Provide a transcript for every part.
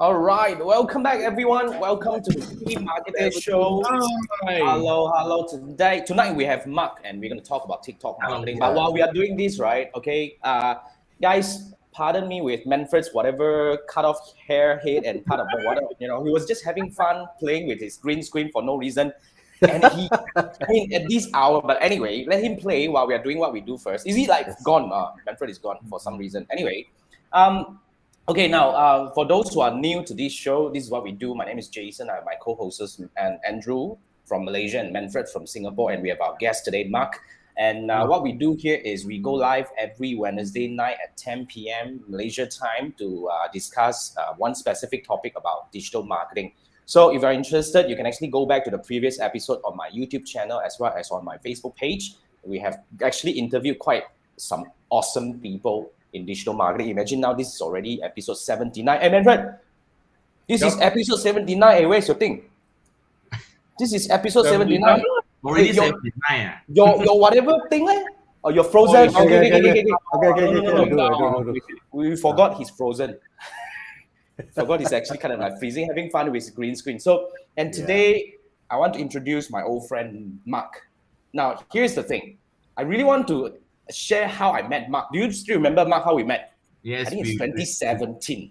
All right, welcome back, everyone. Welcome to the Marketeers show. Hello. Tonight we have Mark, and we're going to talk about TikTok marketing. But while we are doing this, right? Okay, guys, pardon me with Manfred's whatever cut off hair, head, and part of the whatever. He was just having fun playing with his green screen for no reason. And at this hour, but anyway, let him play while we are doing what we do first. Is he gone? Manfred is gone for some reason. Anyway, okay, now for those who are new to this show, this is what we do. My name is Jason. I have my co-hosts and Andrew from Malaysia and Manfred from Singapore, and we have our guest today, Mark. And what we do here is we go live every Wednesday night at 10 p.m. Malaysia time to discuss one specific topic about digital marketing. So if you're interested, you can actually go back to the previous episode on my YouTube channel as well as on my Facebook page. We have actually interviewed quite some awesome people in digital marketing. Imagine now this is already episode 79. Hey, Manfred, this is episode 79. Hey, where's your thing? This is episode 79. Already 79. Your whatever thing, or you're frozen. Okay. We forgot he's frozen. Forgot he's actually kind of like freezing, having fun with his green screen. So, and today I want to introduce my old friend Mark. Now, here's the thing. I really want to share how I met Mark. Do you still remember, Mark, how we met? Yes. I think it's 2017.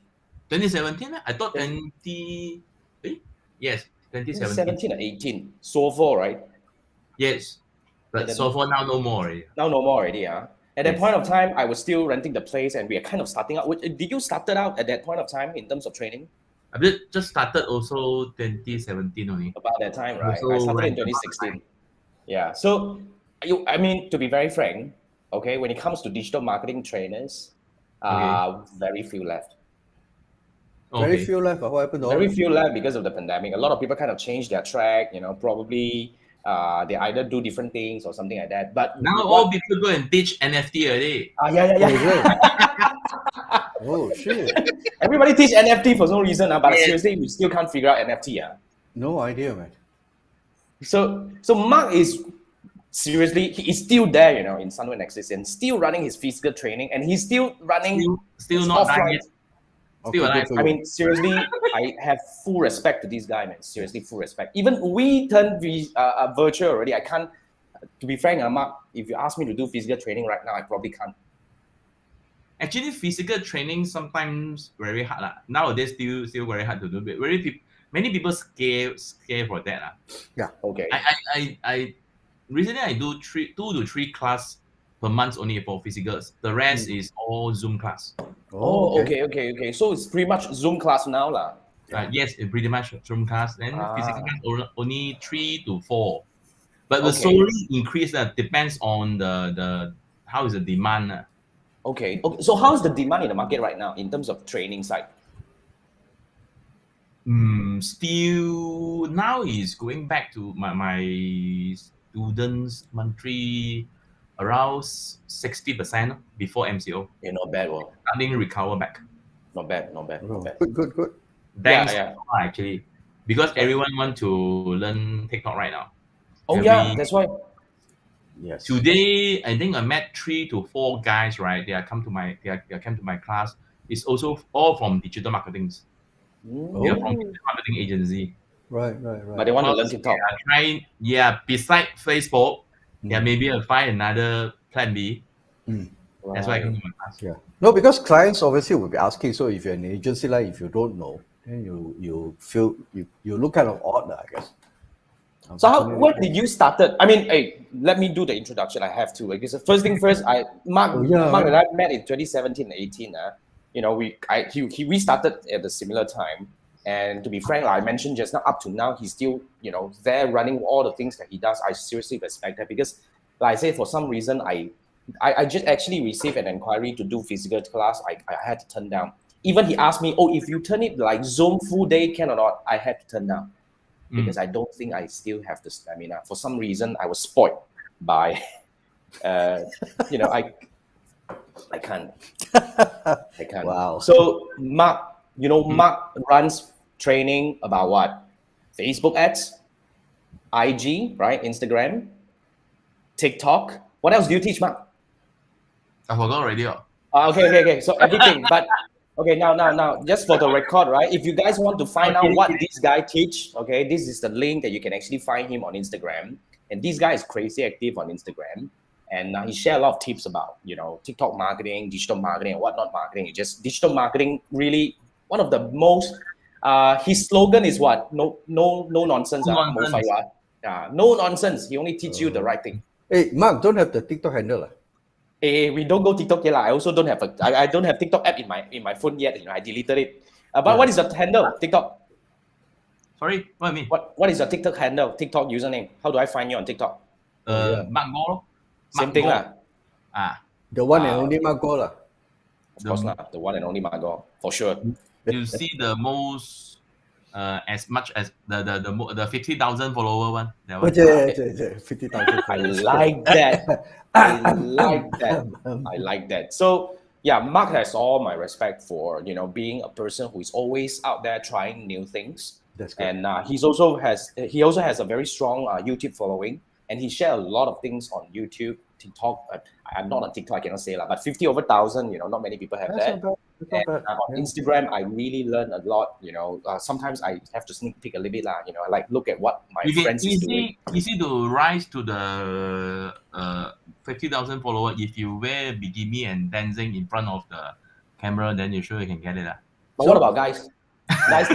2017? I thought 20... Yes, 2017. Or 18. SOFO, right? Yes. But SOFO now no more already. Now no more already, huh? At that point of time, I was still renting the place and we are kind of starting out. Did you started out at that point of time in terms of training? I just started also 2017 only. About that time, right? I started in 2016. Yeah. So, to be very frank, okay, when it comes to digital marketing trainers, very few left. Okay. Very few left. What happened? Very few left because of the pandemic. A lot of people kind of changed their track, probably they either do different things or something like that. But now all people go and teach NFT already. Yeah. Oh, shit. Everybody teach NFT for no reason, but seriously, we still can't figure out NFT. No idea, man. So Mark is seriously, he is still there, in Sunway Nexus and still running his physical training, and he's still running still not dying. Still alive. Seriously, I have full respect to this guy, man. Seriously, full respect. Even we turned virtual already. I can't, to be frank, Mark, if you ask me to do physical training right now, I probably can't. Actually, physical training sometimes very hard. Nowadays, still very hard to do. But many people scare for that. Yeah. Okay. I recently I do 2 to 3 class per month only for physicals. The rest is all Zoom class. Oh, okay. So it's pretty much Zoom class now, lah. Yes, it's pretty much Zoom class. Then physical class only 3 to 4. But the slowly increase depends on the how is the demand. Okay. So how's the demand in the market right now in terms of training side? Still now is going back to my students monthly around 60% before MCO. Not bad. Starting to recover back. Not bad. Good. Thanks actually, because everyone want to learn TikTok right now. That's why. Yes. Today, I think I met 3 to 4 guys. Right, they came to my class. It's also all from digital marketing. They are from digital marketing agency. Right. But they want to learn TikTok. Beside Facebook, maybe I'll find another plan B. That's why I come to my class. Yeah. No, because clients obviously will be asking. So if you're an agency, if you don't know, then you feel you look kind of odd, I guess. So what did you started? Let me do the introduction. I have to, because first thing first, Mark and I met in 2017 and 18. We started at a similar time, and to be frank, like I mentioned just now, up to now, he's still there running all the things that he does. I seriously respect that, because, like I say, for some reason, I just actually received an inquiry to do physical class. I had to turn down. Even he asked me, if you turn it like Zoom full day, can or not? I had to turn down. Because I don't think I still have the stamina. For some reason, I was spoiled by, I can't. Wow. So Mark, Mark runs training about what? Facebook ads, IG, right? Instagram, TikTok. What else do you teach, Mark? I forgot already. Okay. So everything. But Okay, now, just for the record, right? If you guys want to find out what this guy teach, okay, this is the link that you can actually find him on Instagram. And this guy is crazy active on Instagram, and he share a lot of tips about TikTok marketing, digital marketing, and whatnot marketing. It's just digital marketing, really one of the most. His slogan is what? No nonsense. No nonsense. No nonsense. He only teach you the right thing. Hey, Mark, don't have the TikTok handle. We don't go TikTok yet. I also don't have I don't have TikTok app in my phone yet. I deleted it. But what is the handle? TikTok. Sorry, what I mean? What is your TikTok handle? TikTok username? How do I find you on TikTok? Mark Go. Same thing lah. The one and only Mark Go lah. Of course lah. The one and only Mark Go, for sure. You see the most as much as the 50,000 follower one. That one. 50,000. I like that. I like that. So yeah, Mark has all my respect for being a person who is always out there trying new things. That's good. And he also has a very strong YouTube following, and he shares a lot of things on YouTube, TikTok. I'm not on TikTok, I cannot say but 50,000, not many people have that. And on Instagram, I really learn a lot. Sometimes I have to sneak peek a little bit lah. I like look at what my friends is doing. Easy to rise to the 50,000 follower if you wear bikini and dancing in front of the camera. Then you sure you can get it. But what about guys? Guys,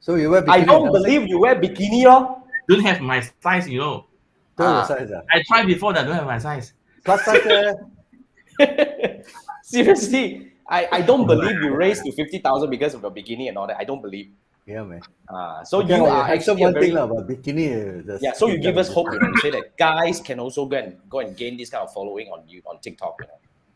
so you wear bikini? I don't believe you wear bikini, Don't have my size, Don't have size. I tried before that. Don't have my size. Plus size. Seriously. I don't believe you raised to 50,000 because of a bikini and all that. I don't believe. Yeah, man. So okay, you are actually one thing about bikini. So you give us hope, you say that guys can also go and gain this kind of following on TikTok,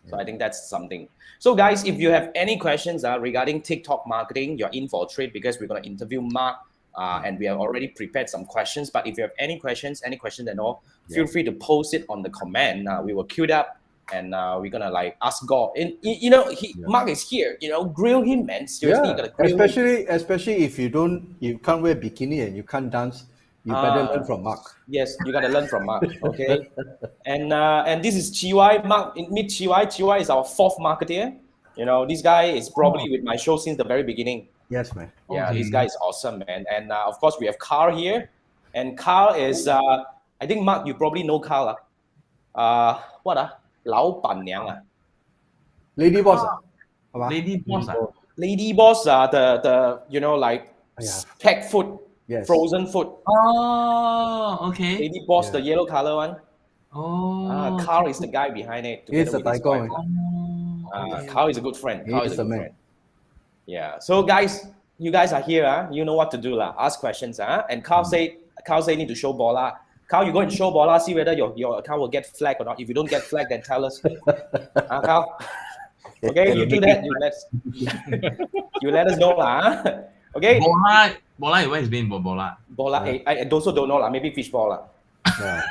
So I think that's something. So guys, if you have any questions regarding TikTok marketing, you're in for a treat because we're going to interview Mark, and we have already prepared some questions. But if you have any questions at all, feel free to post it on the comment. We will queue it up. And we're gonna ask God, and Mark is here. Grill him, man. Seriously, you gotta grill him. Especially if you can't wear bikini and you can't dance, you better learn from Mark. Yes, you gotta learn from Mark. Okay, and this is Chiwai. Mark, meet Chiwai. Chiwai is our fourth marketeer. This guy is probably with my show since the very beginning. Yes, man. Yeah, this guy is awesome, man. And of course we have Carl here, and Carl is I think Mark, you probably know Carl. What 老板娘 Lady boss. Lady boss. the packed food, frozen food. Oh, okay. Lady boss, the yellow color one. Oh. Carl is the guy behind it. He's the tycoon. Carl is a good friend. Carl is a good man. friend. Yeah. So guys, you guys are here. You know what to do lah. Ask questions. And Carl say need to show bola. Carl, you go and show bola, see whether your account will get flagged or not. If you don't get flagged, then tell us. Carl? Okay, you do that. You let us know. Okay? Bola, where is being bola? Bola, I also don't know. Maybe fishball. Yeah,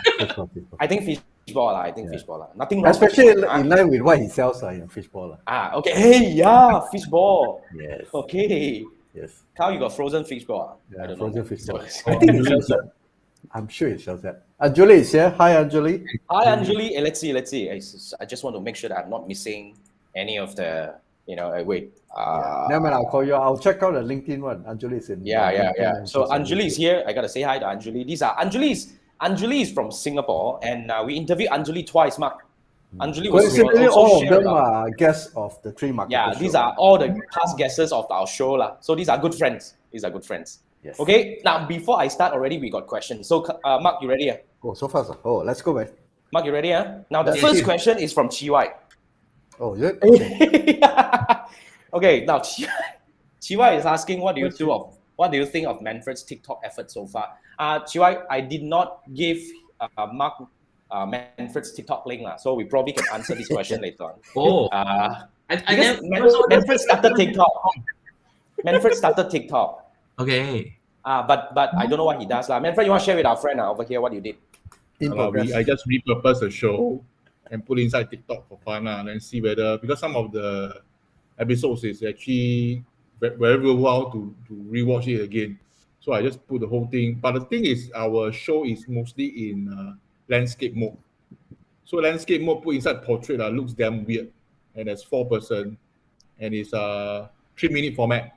I think fishball. Fishball. Nothing wrong. Especially in line with what he sells in fishball. Okay. Hey, yeah, fishball. Yes. Okay. Yes. Carl, you got frozen fishball? Yeah, I don't frozen know. fishball. I think he sells that. I'm sure it sells that. Anjali is here. Hi, Anjali. Hi, Anjali. Let's see. I just want to make sure that I'm not missing any of the, wait. Never mind, I'll call you. I'll check out the LinkedIn one. Anjali is in. Yeah. So Anjali is here. I got to say hi to Anjali. These are Anjali is from Singapore, and we interviewed Anjali twice, Mark. Anjali was coincidentally all of them are guests of the three marketers. Yeah, these are all the past guests of our show. So these are good friends. Yes. Okay, now before I start already, we got questions. So Mark, you ready? Oh, so fast. Oh, let's go, man. Mark, you ready? Now the first question is from Chiwai. Oh, yeah. Okay. Okay, now Chiwai is asking, what do you think of Manfred's TikTok efforts so far? Chiwai, I did not give Mark Manfred's TikTok link, so we probably can answer this question later on. Oh, Manfred started TikTok. Manfred started TikTok. Okay. But I don't know what he does. Manfred, you want to share with our friend over here what you did? I just repurposed the show and put inside TikTok for fun and then see whether, because some of the episodes is actually very worthwhile to rewatch it again. So I just put the whole thing. But the thing is, our show is mostly in landscape mode. So landscape mode put inside portrait looks damn weird. And there's 4 person. and it's a 3-minute format.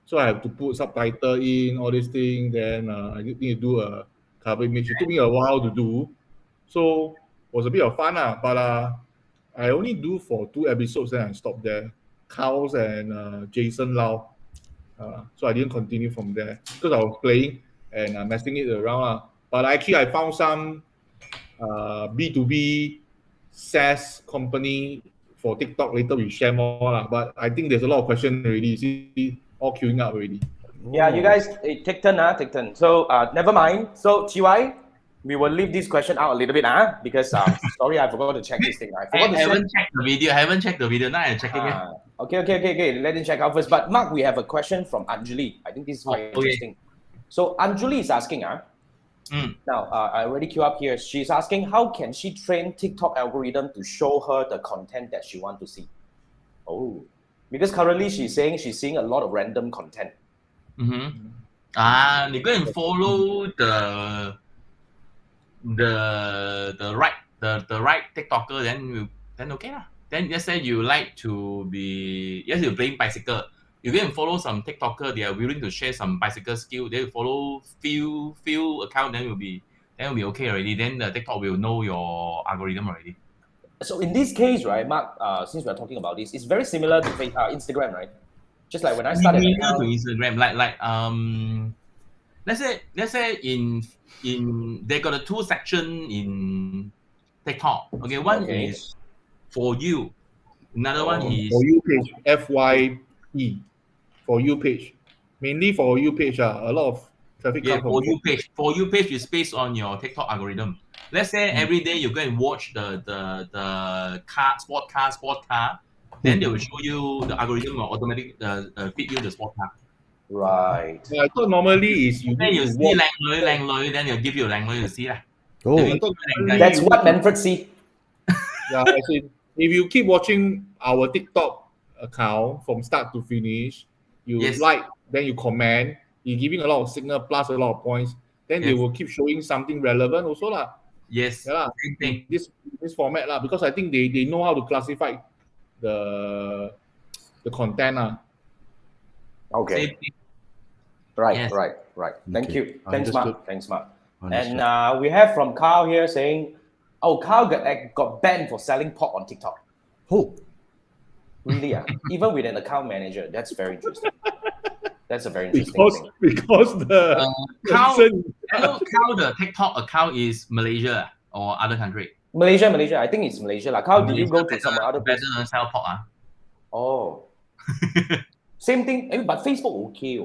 So I have to put subtitle in, all these things. Then I need to do a cover image. It took me a while to do. So it was a bit of fun, but I only do for 2 episodes, then I stopped there. Cows and Jason Lau. So I didn't continue from there because I was playing and messing it around. But actually, I found some B2B SaaS company for TikTok. Later we share more. But I think there's a lot of questions already. You see, all queuing up already. Yeah, you guys take turn, take turn. So never mind. So TY, we will leave this question out a little bit, because sorry, I forgot to check this thing. I haven't checked the video. I haven't checked the video. Now I'm checking it. Okay. Let me check out first. But Mark, we have a question from Anjali. I think this is quite interesting. So Anjali is asking, now I already queue up here. She's asking, how can she train TikTok algorithm to show her the content that she wants to see? Oh, because currently she's saying she's seeing a lot of random content. You go and follow the right TikToker, then okay lah. Then let's say you like to be you're playing bicycle. You go and follow some TikToker. They are willing to share some bicycle skill. They follow few account. Then will be okay already. Then the TikTok will know your algorithm already. So in this case, right, Mark, since we're talking about this, it's very similar to Instagram, right? Just like when I started to Instagram, like let's say in they got a 2 section in TikTok. Okay, one is for you, another one is for you page, FYE, for you page, mainly for you page. A lot of traffic. For you page. For you page is based on your TikTok algorithm. Let's say every day you go and watch the sport car. Then they will show you the algorithm will automatically feed you the sport car. Right. Yeah, I thought normally is then you see Lang Loi, then they'll give you Lang Loi to see lah. That's what Manfred see. Yeah, I see. If you keep watching our TikTok account from start to finish, you like, then you comment, you're giving a lot of signal plus a lot of points, then they will keep showing something relevant also lah. Yes. Yeah, same thing. This format lah, because I think they know how to classify the content. Okay. Right. Thank you. Thanks, Mark. And we have from Carl here saying, Carl got banned for selling pork on TikTok. Oh. Really? Even with an account manager. That's very interesting. That's a very interesting thing. Because the Carl, the TikTok account is Malaysia or other country? Malaysia. I think it's Malaysia. Like, how do you go to some other place? Better than sell pork. Oh. Same thing. But Facebook okay.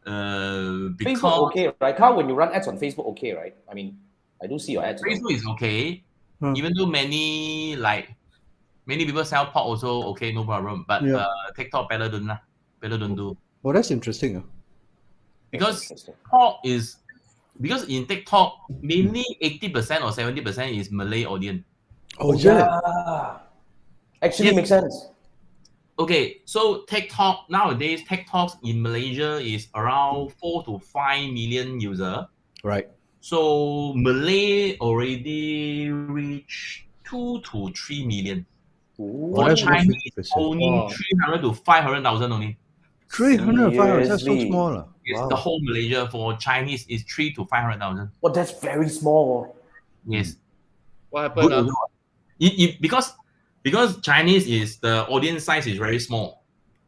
Because Facebook okay, right? How when you run ads on Facebook okay, right? I mean, I do see your ads. Facebook is okay. Even though many people sell pork also okay, no problem. But TikTok better don't do. Oh, that's interesting. Because pork is because in TikTok mainly 80% or 70% is Malay audience. Oh yeah. Actually makes sense. Okay, so TikTok nowadays, TikTok in Malaysia is around 4 to 5 million users. Right. So Malay already reached 2 to 3 million. For Chinese, only 300 to 500,000 only. 300, 500, that's so small. Yes, the whole Malaysia for Chinese is 3 to 500,000. Well, that's very small. Yes. What happened? Because Chinese is the audience size is very small.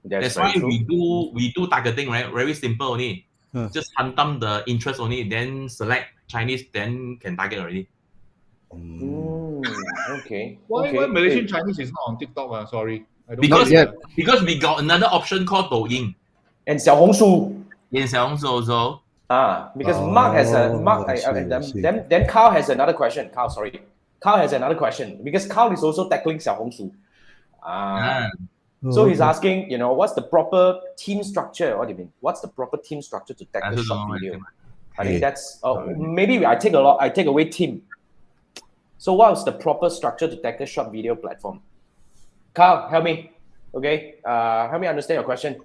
That's why we do targeting, right? Very simple only. Just hunt down the interest only, then select Chinese, then can target already. Okay. Why Malaysian Chinese is not on TikTok? Sorry. Because we got another option called Douyin. And Xiaohongshu. In Xiaohongshu also. Because Mark has then Carl has another question. Carl has another question because Carl is also tackling Xiaohongshu. So he's asking, what's the proper team structure? What do you mean? What's the proper team structure to tackle short video? I think that's maybe I take away team. So what's the proper structure to tackle short video platform? Carl, help me. Okay, help me understand your question.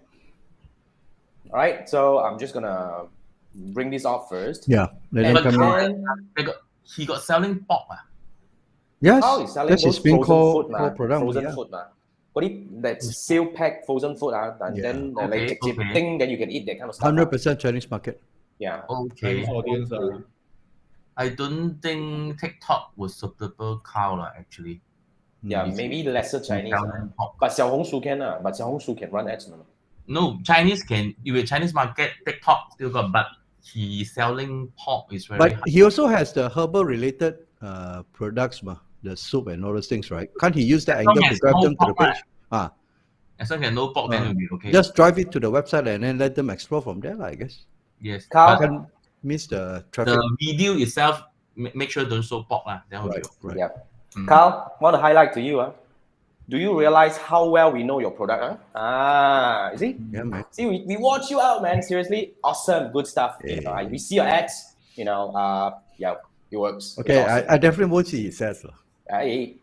All right, so I'm just gonna bring this off first. Yeah. He got selling pork. Yes, How is selling this those is being frozen called food, frozen food. what do you, that's seal packed frozen food, and then like thing that you can eat, that kind of stuff. 100% Chinese market. Yeah. Okay. Chinese audience. I don't think TikTok was suitable cow actually. Yeah, maybe lesser Chinese. But Xiaohongshu can, but Xiaohongshu can run ads. No, Chinese can. If a Chinese market, TikTok still got, but he selling pork is very But hard. he also has the herbal related products, the soup and all those things, right? Can't he use that angle to drive them to the page? As long as no pork, then it'll be okay. Just drive it to the website and then let them explore from there, I guess. Yes. Can't miss the traffic. The video itself, make sure don't show pork. That will be okay. Right. Yeah. Carl, want to highlight to you. Do you realize how well we know your product? You see? Yeah, man. See, we watch you out, man. Seriously, awesome, good stuff. Yeah. We see your ads. Yeah, it works. Okay, awesome. I definitely won't see his ads. Okay,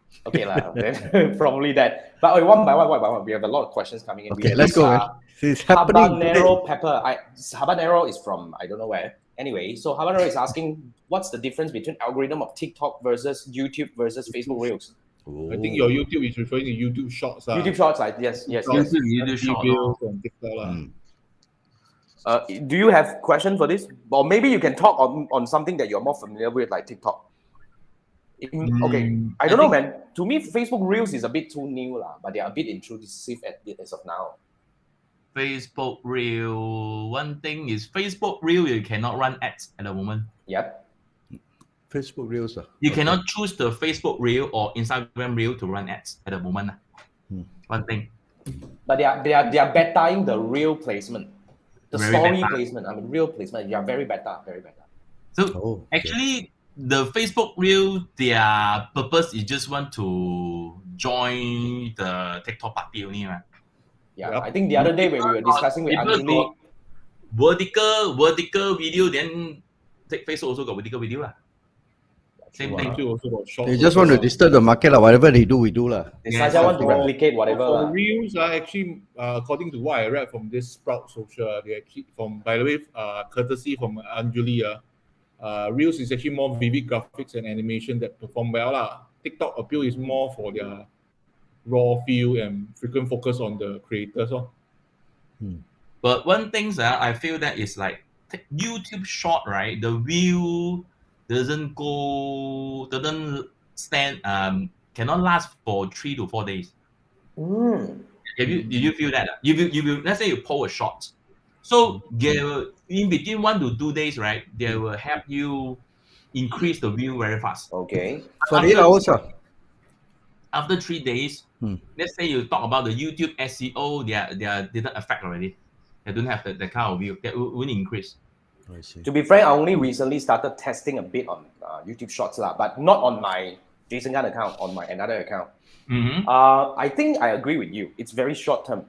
then probably that. But one by one, we have a lot of questions coming in. Okay, let's go, man. It's happening Habanero pepper. Habanero is from I don't know where. Anyway, so Habanero is asking, what's the difference between algorithm of TikTok versus YouTube versus Facebook Reels? I think your YouTube is referring to YouTube Shorts. YouTube Shorts, yes. YouTube Shorts and TikTok. Do you have question for this? Or maybe you can talk on something that you're more familiar with, like TikTok. Okay, I don't know, man. To me, Facebook Reels is a bit too new, but they are a bit intrusive as of now. Facebook Reel. One thing is Facebook Reel, you cannot run ads at the moment. Yep. Facebook Reels. You cannot choose the Facebook Reel or Instagram Reel to run ads at the moment. One thing. But they are betaing the real placement, the Very story beta. placement. I mean, real placement. They are very beta, very beta. So actually, the Facebook Reel, their purpose is just want to join the TikTok party only, right? Yeah, I think the other day when we were discussing with Anjali, vertical video, then Facebook also got vertical video. Same thing. Also got short. They just want to disturb the market. Whatever they do, we do. They just want to replicate whatever. For Reels are actually, according to what I read from this Sprout Social, they actually, by the way, courtesy from Anjali, Reels is actually more vivid graphics and animation that perform well. TikTok appeal is more for their raw feel and frequent focus on the creators. But one thing I feel that is like YouTube Short, right? The view doesn't stand, cannot last for 3 to 4 days. Did you feel that? You let's say you post a short, so in between 1 to 2 days, right? They will help you increase the view very fast. Okay. For 8 hours. After 3 days, let's say you talk about the YouTube SEO, they didn't affect already. They don't have the kind of view. That will increase. I see. To be frank, I only recently started testing a bit on YouTube Shorts, but not on my Jason Gan account, on my another account. I think I agree with you. It's very short term.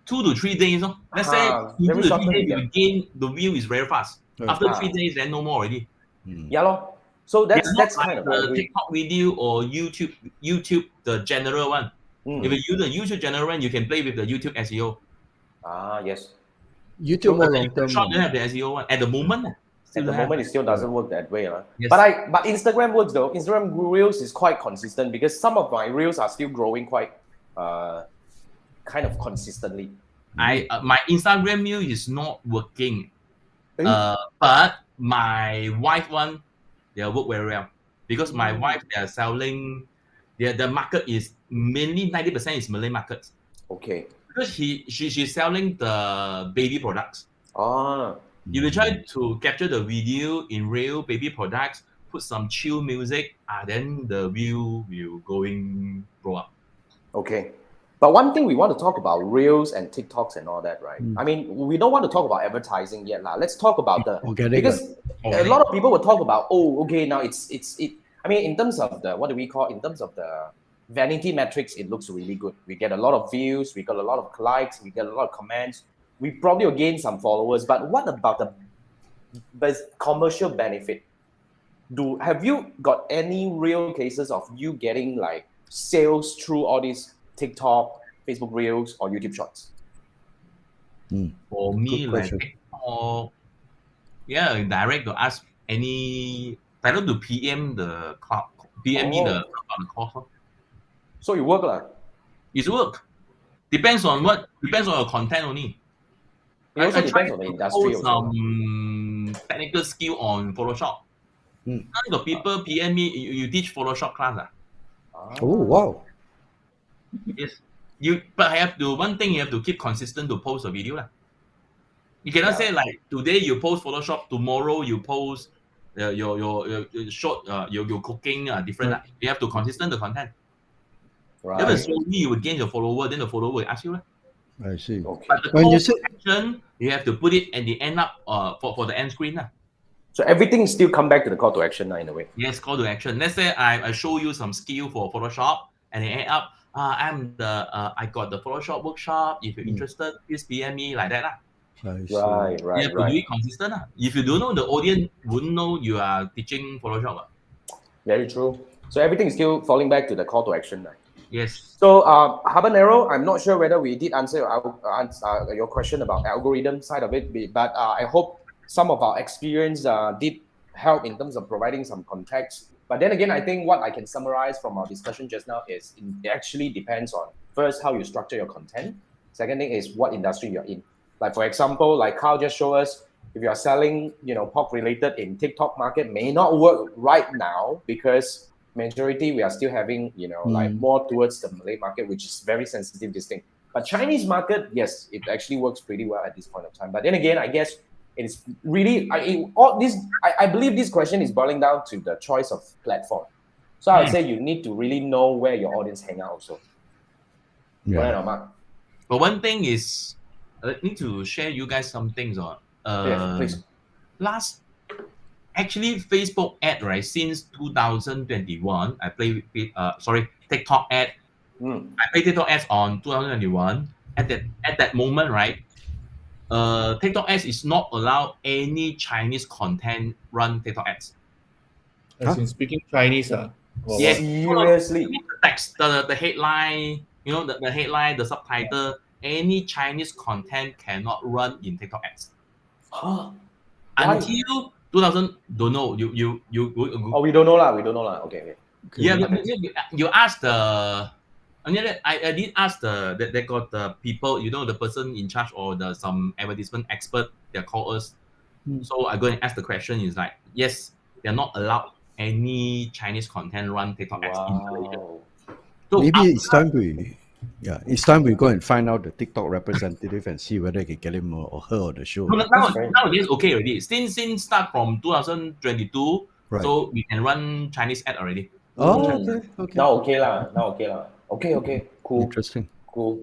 2 to 3 days. Let's say 2 to 3 days, you gain the view is very fast. After 3 days, then no more already. Yeah, lor. So that's kind of the TikTok video or YouTube the general one. If you use the YouTube general one, you can play with the YouTube SEO. Yes. YouTube more long term. Short don't have the SEO one at the moment. At the moment, it still doesn't work that way. Yes. But Instagram works though. Instagram Reels is quite consistent because some of my Reels are still growing quite kind of consistently. My Instagram Reel is not working. But my wife one, they work very well because my wife, they are selling. The market is mainly 90% is Malay market. Okay. Because she's selling the baby products. If you try to capture the video in real baby products, put some chill music, then the view will grow up. Okay. But one thing we want to talk about Reels and TikToks and all that, right? I mean, we don't want to talk about advertising yet. Let's talk about because a lot of people will talk about, now it's I mean, in terms of in terms of the vanity metrics, it looks really good. We get a lot of views, we got a lot of likes, we get a lot of comments. We probably will gain some followers, but what about the commercial benefit? Have you got any real cases of you getting like sales through all these TikTok, Facebook Reels, or YouTube Shorts? For me, like TikTok, direct to ask any, I don't do PM the cloud, PM me the course. So you work lah. It's work. Depends on your content only. It also I depends tried on the to industry post also. some technical skill on Photoshop. Now got people PM me, you teach Photoshop class. Oh, wow. Yes. But one thing you have to keep consistent to post a video. You cannot say like today you post Photoshop, tomorrow you post your short your cooking different. You have to consistent the content. Right. Then slowly you will gain your follower, then the follower will ask you. I see. Okay. But the When call you to say action, you have to put it at the end up for the end screen. So everything still come back to the call to action in a way. Yes, call to action. Let's say I show you some skill for Photoshop and then end up I got the Photoshop workshop. If you're interested, please PM me like that. I see. Right, You right, have to do right. it consistent. If you don't know, the audience wouldn't know you are teaching Photoshop. Very true. So everything is still falling back to the call to action. Right? Yes. So Habanero, I'm not sure whether we did answer your question about algorithm side of it, but I hope some of our experience did help in terms of providing some context. But then again, I think what I can summarize from our discussion just now is it actually depends on first how you structure your content. Second thing is what industry you're in. Like for example, like Carl just showed us, if you are selling, pork related in TikTok market may not work right now because majority we are still having, like more towards the Malay market, which is very sensitive this thing. But Chinese market, yes, it actually works pretty well at this point of time. But then again, I guess it's really I believe this question is boiling down to the choice of platform. So I would say you need to really know where your audience hang out also. Right, Mark? But one thing is, I need to share you guys some things on. Please. Actually, Facebook ad, right? Since 2021, I play TikTok ad. I play TikTok ads on 2021. At that moment, right? TikTok ads is not allowed any Chinese content run TikTok ads. As in speaking Chinese, Yes. Seriously? The text, the headline, the headline, the subtitle, any Chinese content cannot run in TikTok ads. Huh? Until 2000, don't know. You Oh, we don't know lah. Okay. Yeah, you ask the. I did ask they got the people, the person in charge or some advertisement expert that call us. So I go and ask the question is like, yes, they're not allowed any Chinese content run TikTok ads in Malaysia. So maybe it's time we go and find out the TikTok representative and see whether I can get him or her on the show. Nowadays okay already. Since start from 2022, Right. so we can run Chinese ad already. Oh, okay. Now okay lah. Okay. Cool. Interesting. Cool.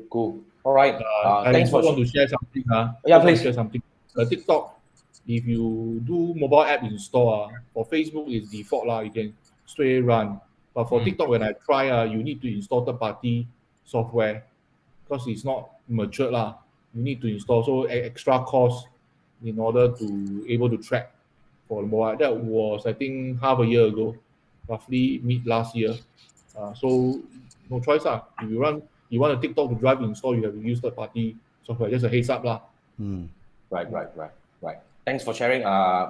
All right. I Thanks for want to share something. Yeah, please. Share something. TikTok, if you do mobile app install, for Facebook is default you can straight run. But for TikTok, when I try, you need to install third-party software because it's not matured You need to install extra cost in order to able to track for the mobile. That was I think half a year ago, roughly mid last year. So no choice If you want a TikTok to drive install, you have to use third-party software. Just a heads up Right. Thanks for sharing,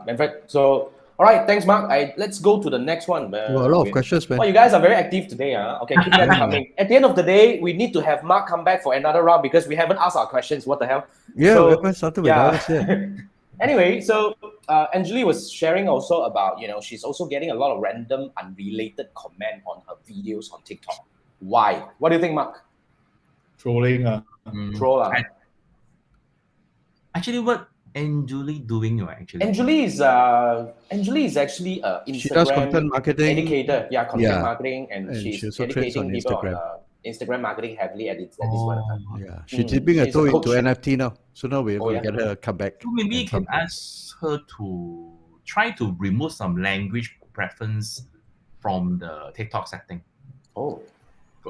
Manfred. So, all right, thanks, Mark. Let's go to the next one. A lot of questions, man. Well, you guys are very active today. Okay, keep them coming. At the end of the day, we need to have Mark come back for another round because we haven't asked our questions. What the hell? Yeah, so, we haven't started with ours yet. Anyway, so Anjali was sharing also about, she's also getting a lot of random, unrelated comment on her videos on TikTok. Why? What do you think, Mark? Trolling. Troll. Actually, what Anjali doing? Actually, Anjali is actually Instagram she does content marketing, educator. Yeah, content marketing, and she's also trades educating on people Instagram. on Instagram marketing heavily at this point of time. Yeah, she's dipping a toe into NFT now. So now we're going to get her come back. So maybe you can ask her to try to remove some language preference from the TikTok setting. Oh.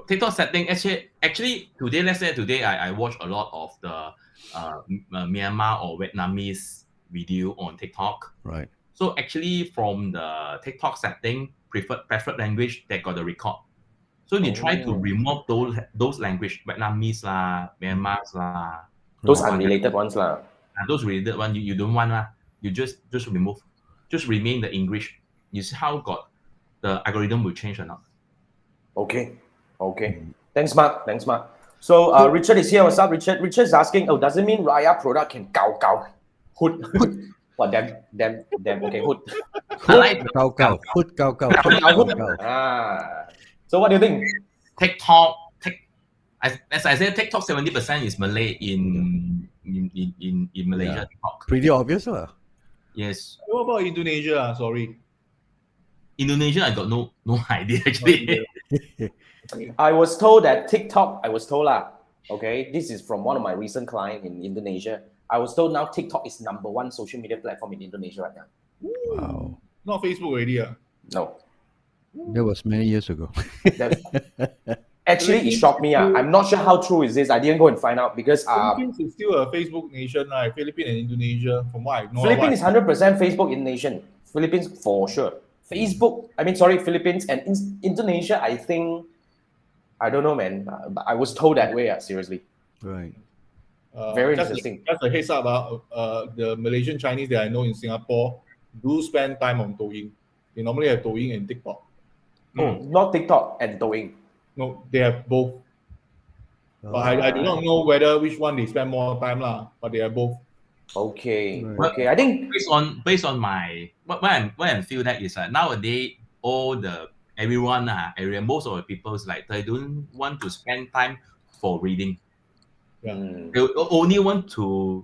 TikTok setting, actually today I watch a lot of the Myanmar or Vietnamese video on TikTok. Right. So actually from the TikTok setting, preferred language, they got the record. So you try to remove those language, Vietnamese Myanmar those unrelated ones those related ones you don't want you just remove, just remain the English. You see how the algorithm will change or not? Okay. Thanks, Mark. So Richard is here. What's up, Richard? Richard's asking, oh, does it mean Raya product can gao hood? What damn okay, hood. I like the hood Gao hood. So what do you think? TikTok. As I said, TikTok 70% is Malay in Malaysia. Yeah. TikTok. Pretty obvious, huh? Yes. What about Indonesia? Sorry. Indonesia, I got no idea actually. I was told that TikTok, okay, this is from one of my recent clients in Indonesia. I was told now TikTok is #1 social media platform in Indonesia right now. Wow. Not Facebook already. No. That was many years ago. Actually, it shocked me. I'm not sure how true is this. I didn't go and find out because Philippines is still a Facebook nation, right? Philippines and Indonesia, from what I know. Philippines is 100% Facebook in nation. Philippines for sure. Philippines and Indonesia, I think, I don't know, man. But I was told that way, seriously. Right. Very interesting. Just a heads up, the Malaysian Chinese that I know in Singapore do spend time on Douyin. They normally have Douyin and TikTok. Oh, not TikTok and Douyin. No, they have both. But I do not know which one they spend more time lah. But they are both. Okay. Right. Okay. I think based on my what I feel that is nowadays everyone most of the people is like they don't want to spend time for reading. Yeah. They only want to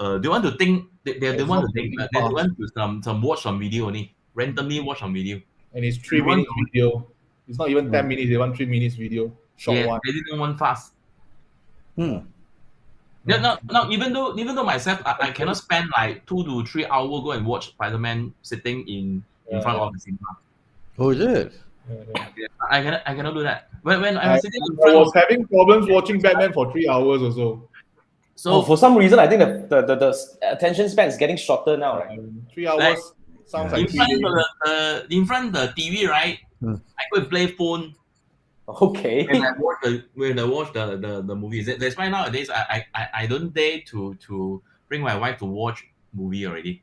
they want to think they want to think they want to some watch some video only randomly watch some video. And it's 3 minutes video. It's not even 10 minutes. They want 3 minutes video. Short one. They didn't want fast. Yeah, no. Even though myself, I cannot spend like 2 to 3 hours go and watch Spider-Man sitting in front of the cinema. Oh, is it? I cannot do that. When I was sitting in I front was having problems watching Batman for 3 hours or so. So for some reason, I think the attention span is getting shorter now, right? 3 hours sounds like in front of the TV, right? I go and play phone. Okay. When I watch the movies. That's why nowadays I don't dare to bring my wife to watch movie already.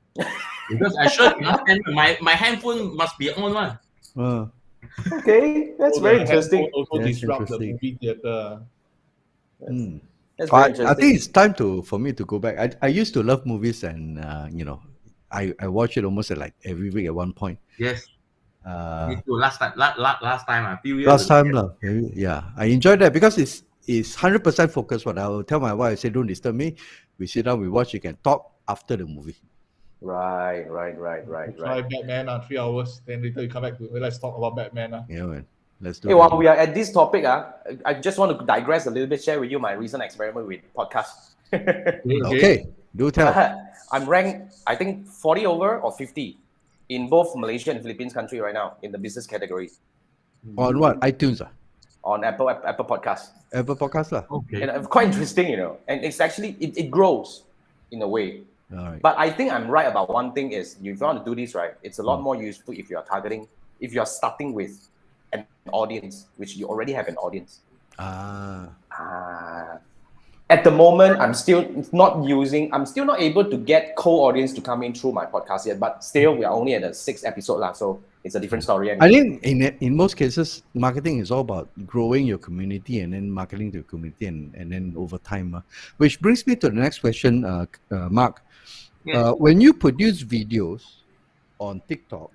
Because I sure cannot stand my handphone must be on one. Okay, that's very interesting. Also That's disrupt the interesting. movie theater. That's very interesting. I think it's time for me to go back. I used to love movies, and I watch it almost like every week at one point. Yes. Me too. Last time, a few years. Last time, yeah, I enjoyed that because it's 100% focused. What I will tell my wife, I say, don't disturb me. We sit down, we watch. You can talk after the movie. Right. Try Batman 3 hours. Then later you come back to let's talk about Batman. Yeah, man. Let's do Hey, it. while we are at this topic, I just want to digress a little bit, share with you my recent experiment with podcast. Okay, do tell. I'm ranked, I think, 40 over or 50 in both Malaysia and Philippines country right now in the business category. On what? iTunes? On Apple Podcasts. Apple Podcast? Okay. And it's quite interesting, and it's actually, it grows in a way. All right. But I think I'm right about one thing is, if you want to do this right, it's a lot more useful if you're starting with an audience, which you already have an audience. At the moment, I'm still not able to get co-audience to come in through my podcast yet, but still we are only at the 6th episode, so it's a different story. I think in most cases, marketing is all about growing your community and then marketing to your community and then over time. Which brings me to the next question, Mark. Yes. When you produce videos on TikTok,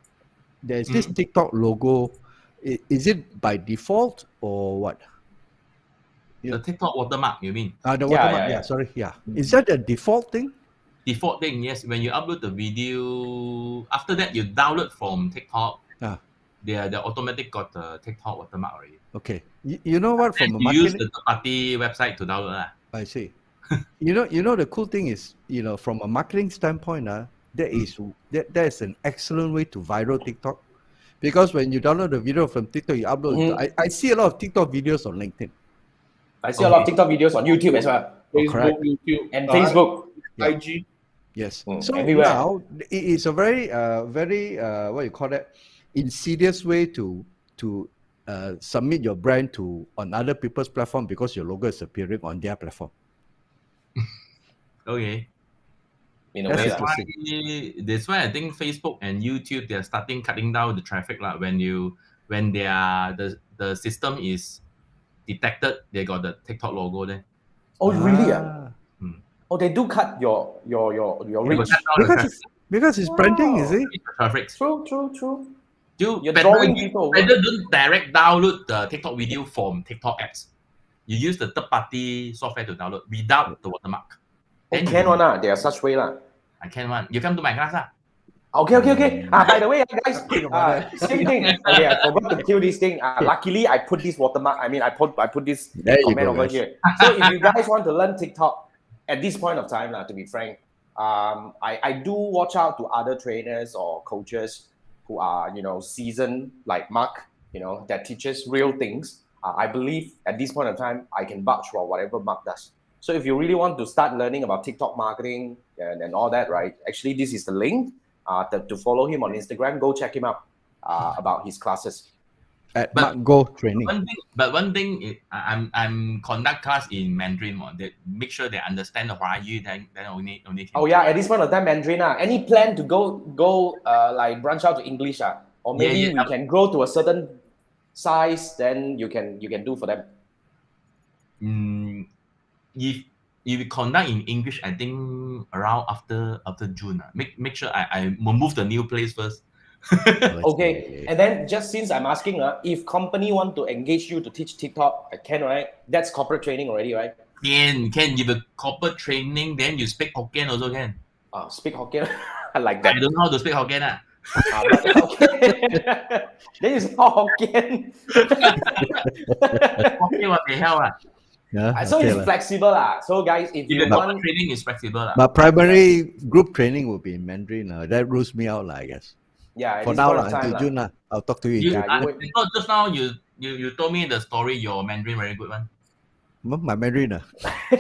there's this TikTok logo. Is it by default or what? The TikTok watermark, you mean? The watermark, sorry. Is that a default thing? Default thing, yes. When you upload the video, after that you download from TikTok, they automatic got the TikTok watermark already. Okay. You know what? From a you marketing, use the third-party website to download. I see. You know the cool thing is, from a marketing standpoint, that is an excellent way to viral TikTok. Because when you download the video from TikTok, you upload. I see a lot of TikTok videos on LinkedIn. I see a lot of TikTok videos on YouTube as well. Facebook, YouTube, and Facebook, IG. Yes. So everywhere. Now it is a very what you call that, insidious way to submit your brand on other people's platform because your logo is appearing on their platform. Okay. In a way, that's why I think Facebook and YouTube, they're starting cutting down the traffic when the system is detected they got the TikTok logo there. Oh, really? Oh, they do cut your They reach. got cut down the Because it's branding, is it? traffic. True. You're better, drawing people. better don't direct download the TikTok video from TikTok apps. You use the third-party software to download without the watermark. Oh, can one lah. There are such way lah. I can one. You come to my class lah. Okay. By the way, guys, same thing. Okay, I forgot to kill this thing. Luckily, I put this watermark. I mean, I put this comment over here. So if you guys want to learn TikTok at this point of time, to be frank, I do watch out to other trainers or coaches who are, seasoned like Mark, that teaches real things. I believe at this point of time, I can vouch for whatever Mark does. So if you really want to start learning about TikTok marketing and all that, right? Actually, this is the link to follow him on Instagram. Go check him out about his classes. At Mark Go Training. One thing, I'm conduct class in Mandarin. That make sure they understand the Huayu. Then only. Oh yeah, at this point of time, Mandarin. Any plan to go like branch out to English? Or maybe we can grow to a certain size. Then you can do for them. If you conduct in English, I think around after June. Make sure I move the new place first. Okay, and then just since I'm asking, if company want to engage you to teach TikTok, I can, right? That's corporate training already, right? Can give a corporate training, then you speak Hokkien also can. Speak Hokkien. I like that. I don't know how to speak Hokkien. Then you speak Hokkien. Hokkien what the hell? Yeah, so it's flexible. So guys, if you want training is flexible. But primary group training will be in Mandarin. That rules me out, I guess. Yeah. For now, until June, I'll talk to you. Just now you told me the story. Your Mandarin very good one. My Mandarin.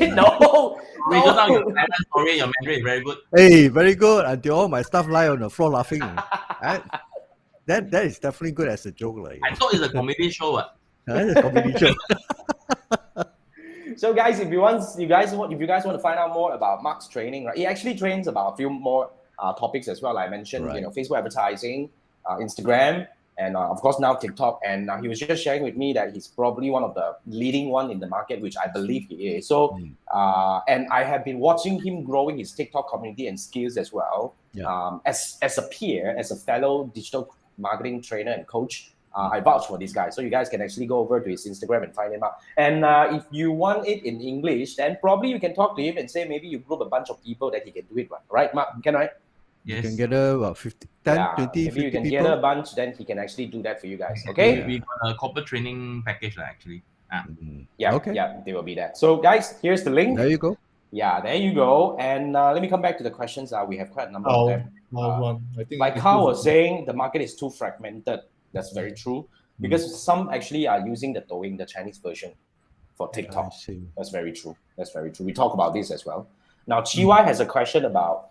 No. Just now your story. Your Mandarin very good. Hey, very good. Until all my stuff lie on the floor laughing. That is definitely good as a joke. I thought it's a comedy show. It's a comedy show. So guys, if you guys want to find out more about Mark's training, right? He actually trains about a few more topics as well. I mentioned, Facebook advertising, Instagram, and of course now TikTok. And he was just sharing with me that he's probably one of the leading one in the market, which I believe he is. So, and I have been watching him growing his TikTok community and skills as well. As a peer, as a fellow digital marketing trainer and coach. I vouch for this guy. So you guys can actually go over to his Instagram and find him out. And if you want it in English, then probably you can talk to him and say maybe you group a bunch of people that he can do it with. Right, Mark? Can I? Yes. You can get about 50, 10, 20, maybe 50 you can people. get a bunch, then he can actually do that for you guys. Okay? We got a corporate training package actually. Yeah, okay. Yeah, they will be there. So guys, here's the link. There you go. Yeah, there you go. And let me come back to the questions. We have quite a number of them. I think like Carl was saying, the market is too fragmented. That's very true. Because some actually are using the Douyin, the Chinese version, for TikTok. That's very true. We talk about this as well. Now, Chiwai has a question about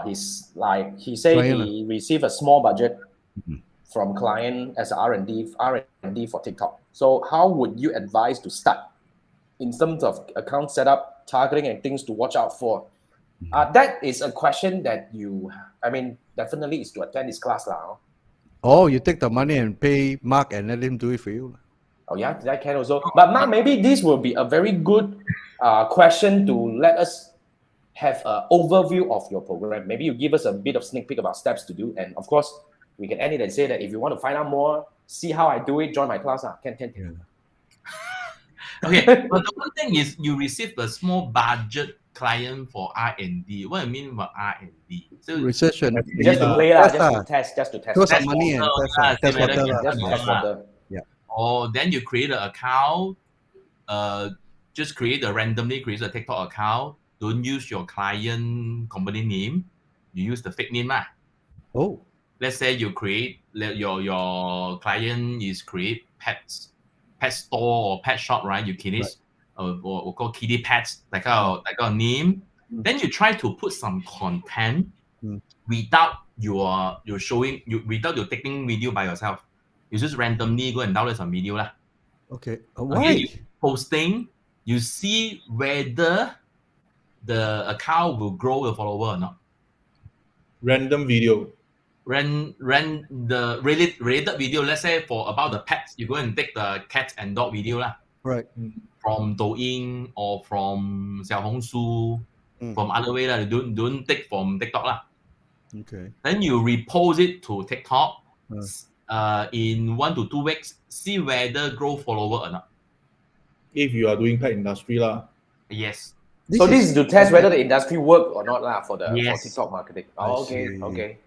his, like, he said he received a small budget from client as R&D for TikTok. So how would you advise to start in terms of account setup, targeting, and things to watch out for? That is a question that definitely is to attend this class now. Oh, you take the money and pay Mark and let him do it for you. Oh yeah, that can also. But Mark, maybe this will be a very good question to let us have an overview of your program. Maybe you give us a bit of sneak peek about steps to do. And of course, we can end it and say that if you want to find out more, see how I do it, join my class. Can. Okay, but the one thing is you received a small budget client for R&D. What I mean by R&D? So research and just to play, just to test. Throw some money and test water. Yeah. Or then you create an account. Just randomly create a TikTok account. Don't use your client company name. You use the fake name. Oh. Let's say you create your client is create pet store or pet shop, right? You create or call kitty pets, like a name. Then you try to put some content without without you taking video by yourself. You just randomly go and download some video lah. Okay. You posting, you see whether the account will grow the follower or not. Random video. rent the related video. Let's say for about the pets, you go and take the cat and dog video lah. Right. From Douyin or from Xiaohongshu, from other way lah. Don't take from TikTok lah. Okay. Then you repost it to TikTok. In 1 to 2 weeks, see whether grow follower or not. If you are doing pet industry lah. Yes. This is to test whether the industry work or not lah for TikTok marketing. Oh, okay.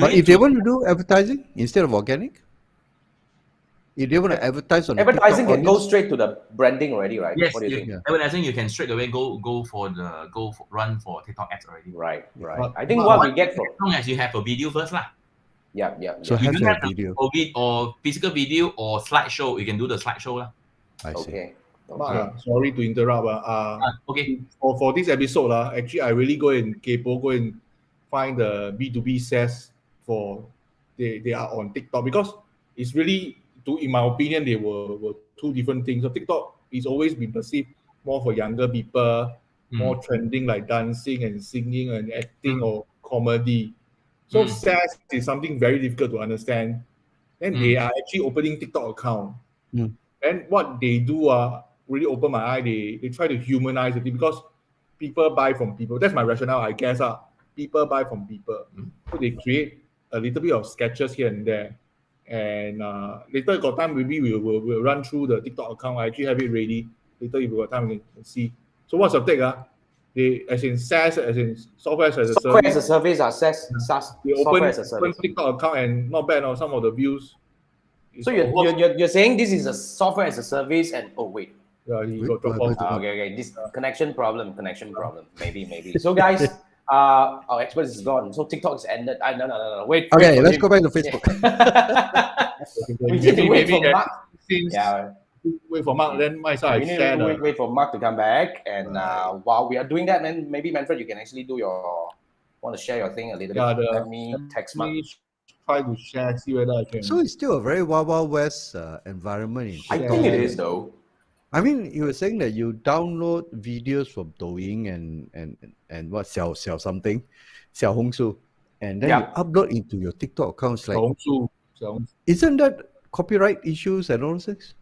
But if they want to do advertising instead of organic, if they want to advertise on advertising the can go straight to the branding already, right? Yes, What do you think? advertising you can straight away run for TikTok ads already. Right. I think what we get from as long as you have a video first lah. Yeah. So You have don't a have video. or physical video or slideshow. You can do the slideshow lah. I see. Okay. Sorry to interrupt. Okay. For this episode, actually, I really go and find the B2B SaaS for they are on TikTok, because it's really, in my opinion, they were two different things. So TikTok is always been perceived more for younger people, more trending like dancing and singing and acting or comedy. So SaaS is something very difficult to understand. And they are actually opening TikTok account. And what they do really open my eye. They try to humanize it, because people buy from people. That's my rationale, I guess. People buy from people. So they create a little bit of sketches here and there. And later got time, maybe we'll run through the TikTok account. I actually have it ready. Later if we got time, we can see. So what's your take? They, as in SaaS, as in software as a service. Software as a service, SaaS. They Software as a open service. TikTok account and not bad on some of the views. So you're saying this is a software as a service, and wait. Yeah, he got dropped off. Okay. This connection problem. Maybe. So guys, our expert is gone. So TikTok is ended. No. Wait. Okay, let's go back to Facebook. We need to wait for Mark. Wait for Mark, then myself We need to wait for Mark to come back. And while we are doing that, then maybe Manfred, you can actually want to share your thing a little bit. Let me text Mark. Try to share, see whether I can. So it's still a very Wild West environment. I think it is though. I mean, you were saying that you download videos from Douyin and what Xiao something, Xiaohongshu, and then you upload into your TikTok accounts. Like, isn't that copyright issues and all those things?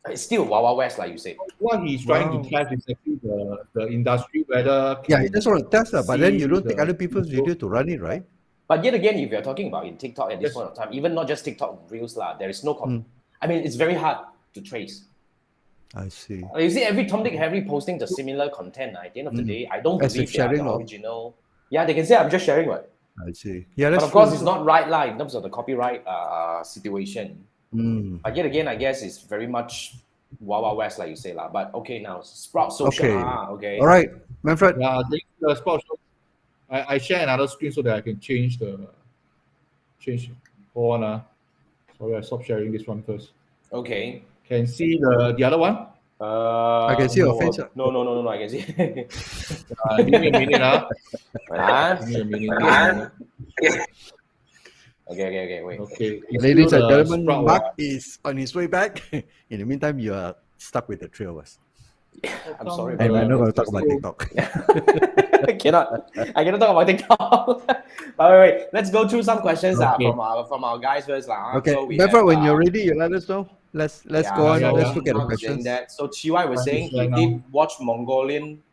It's still Wild West, like you say. What he's trying to test is actually the industry, whether he just want to test that, but then you don't take other people's video to run it, right? But yet again, if you're talking about in TikTok at this point of time, even not just TikTok Reels, there is no I mean, it's very hard to trace. I see. You see, every Tom, Dick, Harry posting the similar content. At the end of the day, I don't believe they are the original. Yeah, they can say I'm just sharing what. I see. Yeah, that's but of course, it's not right in terms of the copyright situation. But yet again, I guess it's very much Wild West, like you say, lah. But okay, now Sprout Social. Okay. All right, Manfred. Yeah, the Sprout Social. I share another screen so that I can change. Hold on. Sorry, I stopped sharing this one first. Okay. Can see the other one? I can see your face. No, I can see. Give me a minute. Give me a minute. Okay, wait. Okay. Ladies and gentlemen, Mark is on his way back. In the meantime, you are stuck with the three of us. I'm sorry. And I'm not going to talk about TikTok. I cannot talk about TikTok. But wait. Let's go through some questions from our guys first. Okay. So Manfred, when you're ready, you let us know. Let's go on. Let's look at the questions. So Chiwai was saying he did watch Mongolian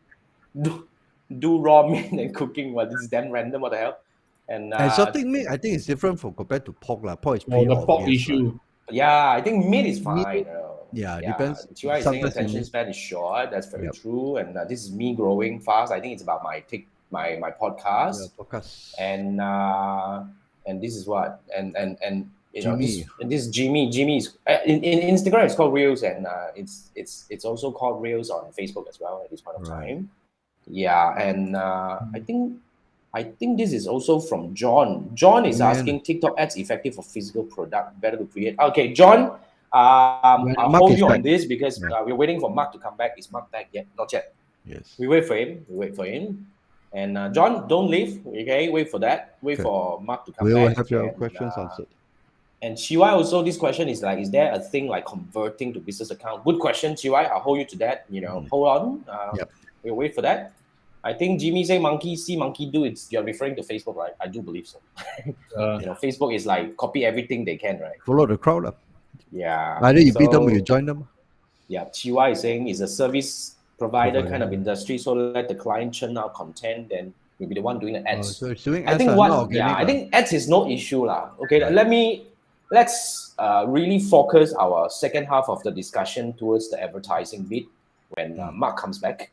do raw meat and cooking. Well, this is damn random. What the hell? And exotic meat, I think it's different from compared to pork. Pork is pretty the pork obvious, issue. Right? Yeah, I think meat is fine. Depends. Chiwai is saying attention span is short. That's very true. And this is me growing fast. I think it's about my podcast. Yeah, podcast. And this is what and Jimmy. this is Jimmy. Jimmy's in Instagram it's called Reels, and it's also called Reels on Facebook as well at this point of time. Yeah, and I think this is also from John. John is asking TikTok ads effective for physical product, better to create. Okay, John, I'll hold you on this because we're waiting for Mark to come back. Is Mark back yet? Not yet. Yes. We wait for him. And John, don't leave. Okay, wait for that. Wait for Mark to come back. We will have your questions answered. And Chiwai also, this question is like, is there a thing like converting to business account? Good question, Chiwai. I'll hold you to that. Hold on. We'll wait for that. I think Jimmy say monkey see, monkey do. You're referring to Facebook, right? I do believe so. Facebook is like copy everything they can, right? Follow the crowd. Yeah. Either you beat them or you join them. Yeah, Chiwa is saying it's a service provider kind of industry, so let the client churn out content, then we'll be the one doing the ads. So it's doing I ads think not organic. I think ads is no issue lah. Okay, let's really focus our second half of the discussion towards the advertising bit when Mark comes back.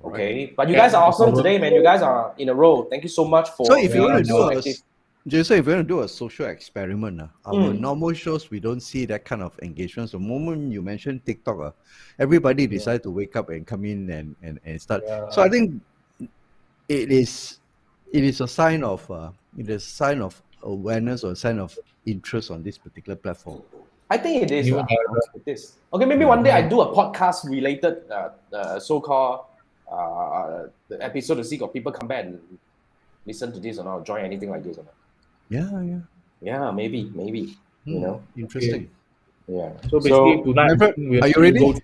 Okay, but you guys are awesome today, man. You guys are in a row. Thank you so much for. So if you want to do active. Jason, if you want to do a social experiment, our normal shows, we don't see that kind of engagement. So the moment you mention TikTok, everybody decide to wake up and come in and start. Yeah. So I think it is a sign of awareness or a sign of interest on this particular platform. I think it is. It is. Okay, maybe one day I do a podcast related so-called the episode to see if people come back and listen to this or not, join anything like this or not. Yeah, maybe. You know, interesting. Yeah. So basically tonight, are you ready?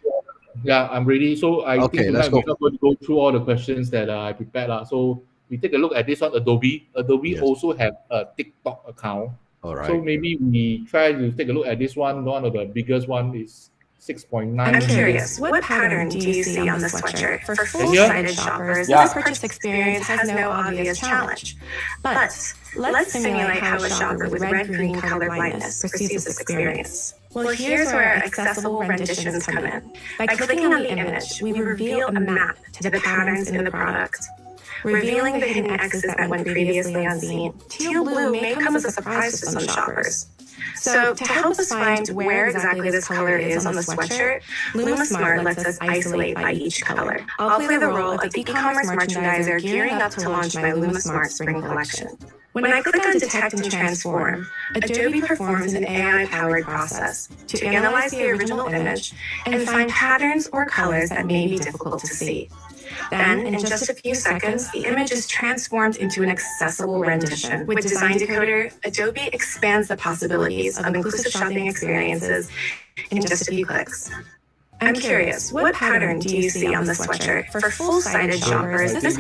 Yeah, I'm ready. So I think tonight we're not going to go through all the questions that I prepared. So we take a look at this one, Adobe. Adobe also have a TikTok account. All right. So maybe we try to take a look at this one. One of the biggest one is 6.9. I'm curious, what pattern do you see on the sweatshirt? For full-sighted shoppers, this purchase experience has no obvious challenge. But let's simulate how a shopper with red-green color blindness perceives this experience. Well, here's where accessible renditions come in. By clicking on the image, we reveal a map to the patterns in the product. Revealing the hidden X's that went previously unseen, teal blue may come as a surprise to some shoppers. So to help us find where exactly this color is on the sweatshirt, LumaSmart lets us isolate by each color. I'll play the role of the e-commerce merchandiser gearing up to launch my LumaSmart spring collection. When I click on Detect and Transform, Adobe performs an AI-powered process to analyze the original image and find patterns or colors that may be difficult to see. Then, in just a few seconds, the image is transformed into an accessible rendition. With Design Decoder, Adobe expands the possibilities of inclusive shopping experiences in just a few clicks. I'm curious, what pattern do you see on the sweatshirt? For full-sighted shoppers, this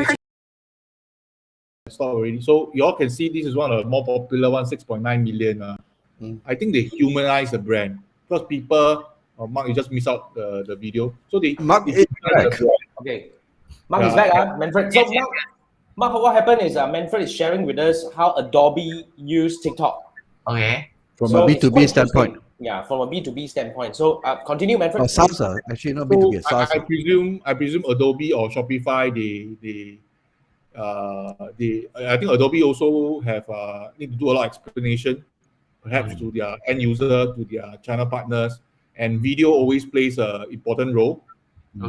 Stop already. So you all can see this is one of the more popular ones, 6.9 million. I think they humanize the brand because people, Mark, you just missed out the video. So they Mark is back. Okay. Mark is back, Manfred. So Mark, what happened is Manfred is sharing with us how Adobe used TikTok. Okay. From a B2B standpoint. Yeah, from a B2B standpoint. So continue, Manfred. Oh, SaaS, actually not B2B, SaaS. I presume Adobe or Shopify, I think Adobe also have need to do a lot of explanation, perhaps to their end user, to their channel partners, and video always plays an important role.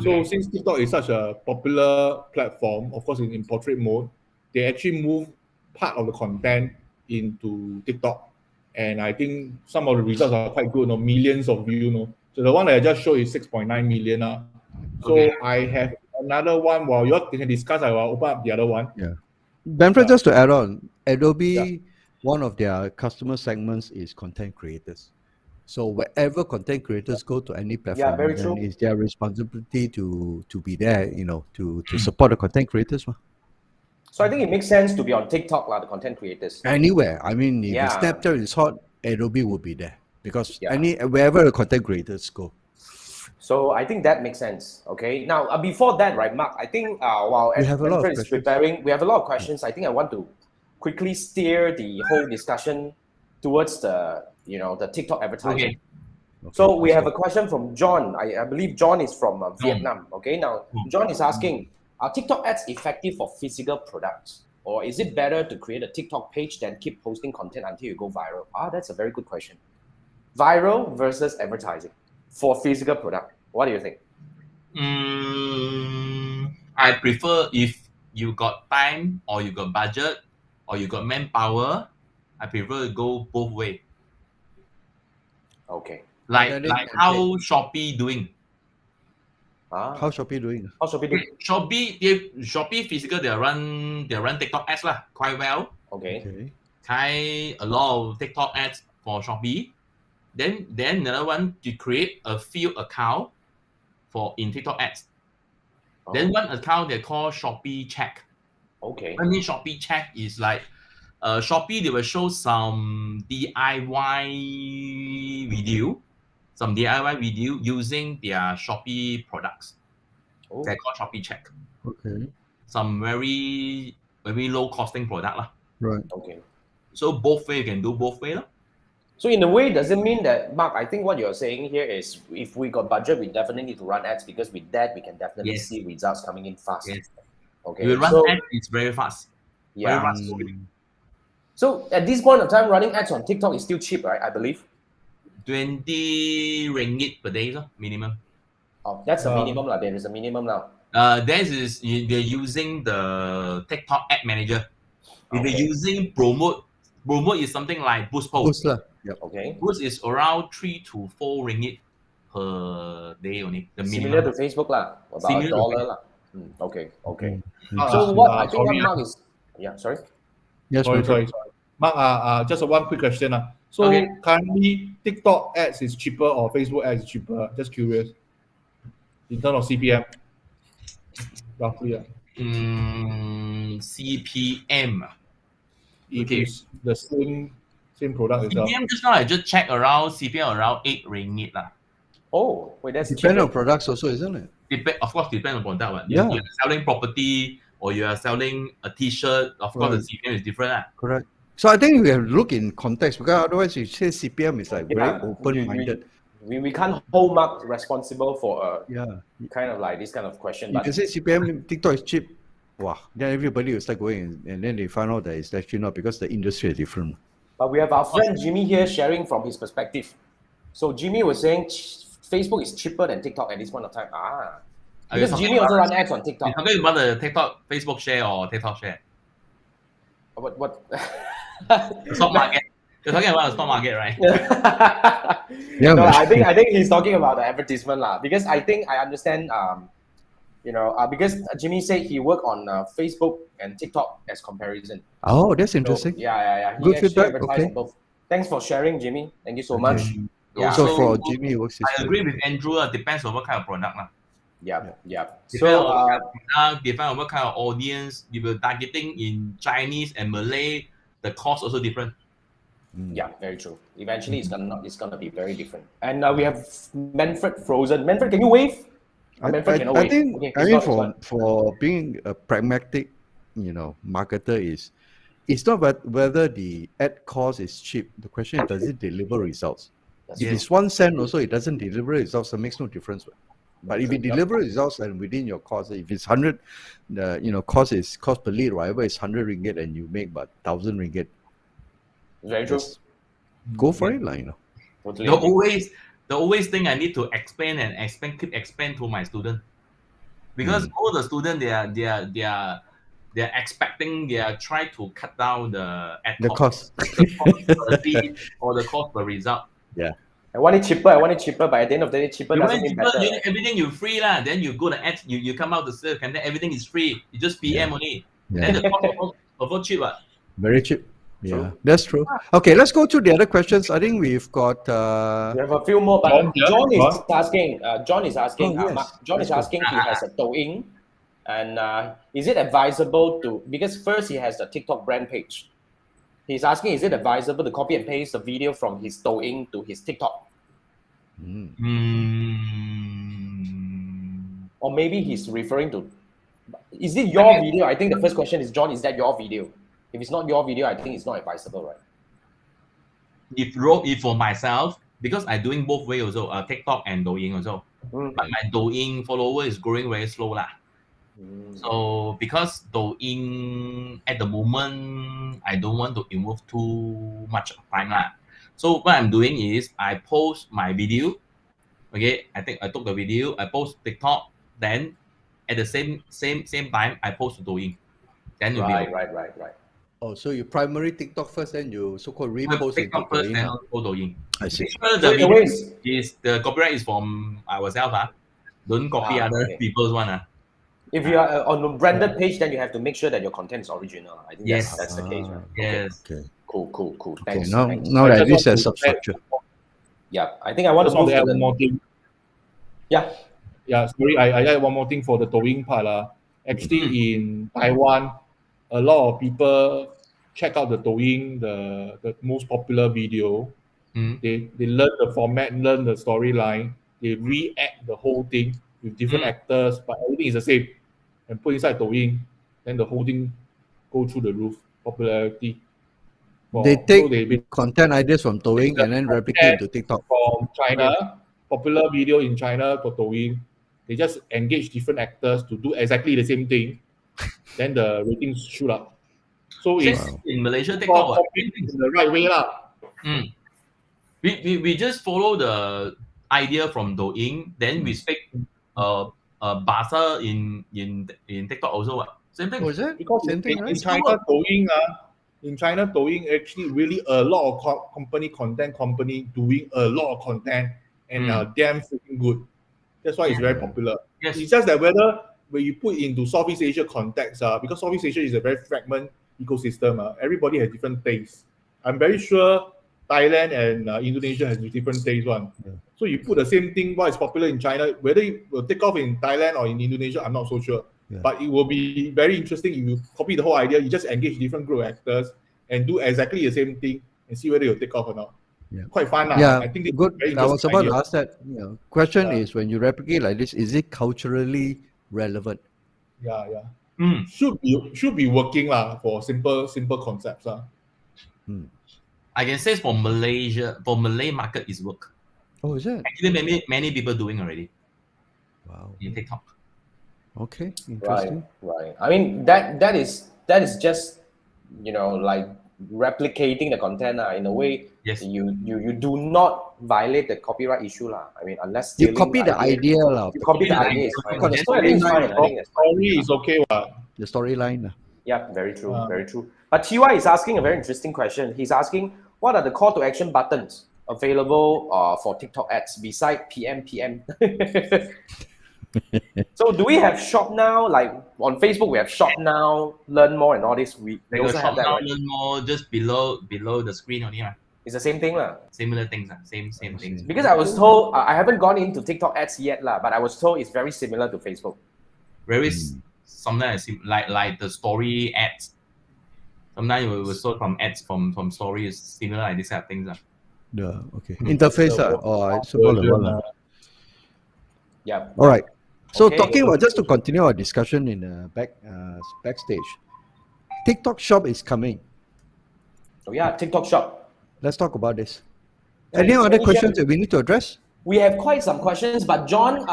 So since TikTok is such a popular platform, of course in portrait mode, they actually move part of the content into TikTok. And I think some of the results are quite good, millions of views. So the one that I just showed is 6.9 million. So I have another one. While you all can discuss, I will open up the other one. Yeah. Manfred, just to add on, Adobe, one of their customer segments is content creators. So wherever content creators go to any platform, then it's their responsibility to be there, to support the content creators. So I think it makes sense to be on TikTok, the content creators. Anywhere. I mean, if Snapchat is hot, Adobe will be there because wherever the content creators go. So I think that makes sense. Okay. Now, before that, right, Mark, I think while Manfred is preparing, we have a lot of questions. I think I want to quickly steer the whole discussion towards the TikTok advertising. So we have a question from John. I believe John is from Vietnam. Okay. Now, John is asking, are TikTok ads effective for physical products? Or is it better to create a TikTok page than keep posting content until you go viral? That's a very good question. Viral versus advertising for physical product. What do you think? I prefer if you got time or you got budget or you got manpower, I prefer to go both ways. Okay. Like how Shopee doing. How Shopee doing? Shopee physical they run TikTok ads quite well. Okay. A lot of TikTok ads for Shopee. Then another one, you create a few account in TikTok ads. Then one account they call Shopee Check. Okay. I mean, Shopee Check is like Shopee, they will show some DIY video, using their Shopee products. Oh. They're called Shopee Check. Okay. Some very, very low costing product lah. Right. Okay. So both way, you can do both way lah. So in a way, does it mean that, Mark, I think what you're saying here is if we got budget, we definitely need to run ads because with that, we can definitely see results coming in fast. Yes. Okay. You run ads, it's very fast. Yeah. Very fast. So at this point of time, running ads on TikTok is still cheap, right? I believe. 20 ringgit per day, so minimum. Oh, that's a minimum lah. There is a minimum now. They're using the TikTok ad manager. If they're using promote is something like Boost Post. Boost lah. Yep. Okay. Boost is around 3 to 4 ringgit per day only. The Similar minimum. to Facebook lah, about Similar to $1 lah. Okay. Okay. Mm. So what I think what Mark is, sorry. Yes, Sorry. Mark, just one quick question. So currently, TikTok ads is cheaper or Facebook ads is cheaper? Just curious. In terms of CPM, roughly. CPM. If it's the same product itself. CPM just now I just checked around CPM around 8 ringgit lah. Oh, wait, that's depending on cheaper. products also, isn't it? Of course, depends on product. But Yeah. If you're selling property or you are selling a T-shirt, of course the CPM is different lah. Correct. So I think we have to look in context because otherwise you say CPM is like very open-minded. We can't hold Mark responsible for kind of like this kind of question. You But can say CPM TikTok is cheap. Wow, then everybody will start going and then they find out that it's actually not because the industry is different. But we have our friend Jimmy here sharing from his perspective. So Jimmy was saying Facebook is cheaper than TikTok at this point of time. Because Jimmy also runs ads on TikTok. You're talking about the TikTok Facebook share or TikTok share? What? The stock market. You're talking about the stock market, right? Yeah, No, man. I think he's talking about the advertisement lah. Because I think I understand. Because Jimmy said he worked on Facebook and TikTok as comparison. Oh, that's interesting. So, yeah. He Good actually feedback, advertised okay. on both. Thanks for sharing, Jimmy. Thank you so much. Yeah. So So, for Jimmy, it works. I agree with Andrew. Depends on what kind of product lah. Yeah. Depends So on depends on what kind of audience. If you're targeting in Chinese and Malay, the cost also different. yeah, very true. Eventually, it's gonna be very different. And we have Manfred Frozen. Manfred, can you wave? Manfred cannot I wave. think Okay, I it's mean not- for being a pragmatic, marketer is it's not whether the ad cost is cheap. The question is, does it deliver results? That's If true. it's 1 cent, also it doesn't deliver results, it makes no difference. But if it delivers results and within your cost, if it's 100, cost per lead, whatever is 100 ringgit and you make but 1,000 ringgit, Very true. just go for it, Totally. The always thing I need to explain and keep explain to my student, because all the students they are expecting, they are trying to cut down the ad The cost. the cost per lead or the cost per result. I want it cheaper, but at the end of the day, cheaper You doesn't want mean cheaper, better. everything you free lah. Then you go to ads, you come out to sales, and then everything is free. You just PM only. Yeah. Then the cost of cheap. Very cheap. Yeah, True. that's true. Okay, let's go to the other questions. I think we've got We have a few more, but John, John is asking. Oh, yes. John is asking. He has a Douyin, and is it advisable to? Because first he has the TikTok brand page. He's asking, is it advisable to copy and paste the video from his Douyin to his TikTok, or maybe he's referring to? Is it your video? I think the first question is, John, is that your video? If it's not your video, I think it's not advisable, right? If for myself, because I'm doing both way also, TikTok and Douyin also. But my Douyin follower is growing very slow lah. So because Douyin at the moment, I don't want to involve too much time lah. So what I'm doing is I post my video. Okay, I took the video, I post TikTok, then at the same time I post to Douyin. Then it'll be okay. Right. Oh, so you primary TikTok first, then you so-called repost it. TikTok first, then post Douyin. I see. The So in a video way, is the copyright is from ourselves. Don't copy other okay. people's one. if you are on a branded page, then you have to make sure that your content is original. I think Yes. that's the case, right? Yes. Okay. Cool. Okay. Thanks. Now thanks. that this has just some structure. Yeah, I think I want to Just want move to add to one the. more thing. Yeah. Yeah, sorry, I add one more thing for the Douyin part. Actually, in Taiwan, a lot of people check out the Douyin, the most popular video. They learn the format, learn the storyline. They react the whole thing with different actors, but everything is the same. And put inside Douyin, then the whole thing go through the roof, popularity. They take content ideas from Douyin and then replicate into TikTok. From China, popular video in China for Douyin, they just engage different actors to do exactly the same thing. Then the ratings shoot up. So it's in Malaysia, TikTok in the right way lah. We just follow the idea from Douyin, then we speak Bahasa in TikTok also. Same thing. Was it? Because Same thing, right? In China, Douyin actually really a lot of company doing a lot of content and are damn freaking good. That's why it's very popular. Yes. It's just that whether when you put into Southeast Asia context, because Southeast Asia is a very fragmented ecosystem, everybody has different tastes. I'm very sure Thailand and Indonesia has different tastes one. So you put the same thing, what is popular in China, whether it will take off in Thailand or in Indonesia, I'm not so sure. But it will be very interesting if you copy the whole idea, you just engage different group of actors and do exactly the same thing and see whether it'll take off or not. Quite fun. I think it's good. Very I was about idea. to ask that. Question is, when you replicate like this, is it culturally relevant? Should be working for simple concepts. I can say for Malaysia, for Malay market is work. Oh, is it? Actually, many people doing already. Wow. In TikTok. Okay, interesting. Right. I mean that is just like replicating the content in a way. Yes. You do not violate the copyright issue I mean, unless You copy the idea You copy the idea. The story is okay. The storyline. Yeah, very true. Very true. But TY is asking a very interesting question. He's asking, what are the call to action buttons available for TikTok ads beside PM? So do we have shop now? Like on Facebook, we have shop now, learn more, and all this. We also have that. Now, right? learn more just below the screen only. It's the same thing, Similar things, same things. Because I was told, I haven't gone into TikTok ads yet, but I was told it's very similar to Facebook. Very sometimes like the story ads. Sometimes you will sort from ads from stories similar like this kind of things. Yeah. Okay. Interface. Yeah. All right. So Okay. talking about, just to continue our discussion in backstage, TikTok Shop is coming. Oh yeah, TikTok Shop. Let's talk about this. Any other questions that we need to address? We have quite some questions, but John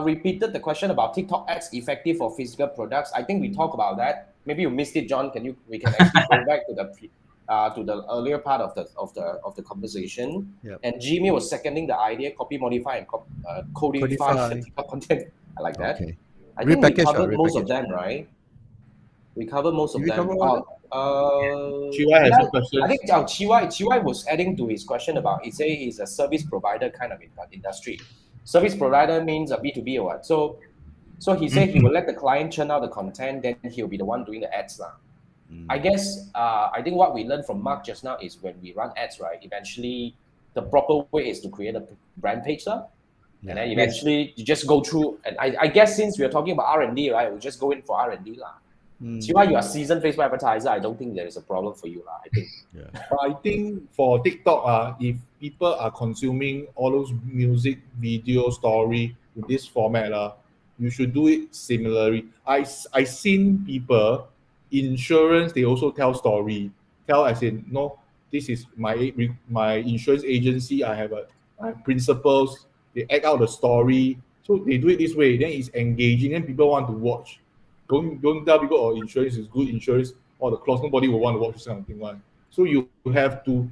repeated the question about TikTok ads effective for physical products. I think we talked about that. Maybe you missed it, John. We can actually go back to the earlier part of the conversation. Yep. And Jimmy was seconding the idea: copy, modify, and codify the TikTok content. I like that. Okay. I think we Repackage, covered most of them, right? We covered most of Did we them. cover all Chiwai has some questions. I think Chiwai was adding to his question about, he say he's a service provider kind of industry. Service provider means a B2B or what? So he said he will let the client churn out the content, then he'll be the one doing the ads. I guess, I think what we learned from Mark just now is when we run ads, right, eventually the proper way is to create a brand page. And then eventually you just go through, and I guess since we're talking about R&D, right, we'll just go in for R&D. Chiwa, you are a seasoned Facebook advertiser. I don't think there is a problem for you. I think. I think for TikTok, if people are consuming all those music, video, story in this format, you should do it similarly. I seen people, insurance, they also tell story. Tell as in, no, this is my insurance agency. I have principles. They act out the story. So they do it this way. Then it's engaging and people want to watch. Don't tell people, oh, insurance is good, insurance, or the clause, nobody will want to watch this kind of thing. So you have to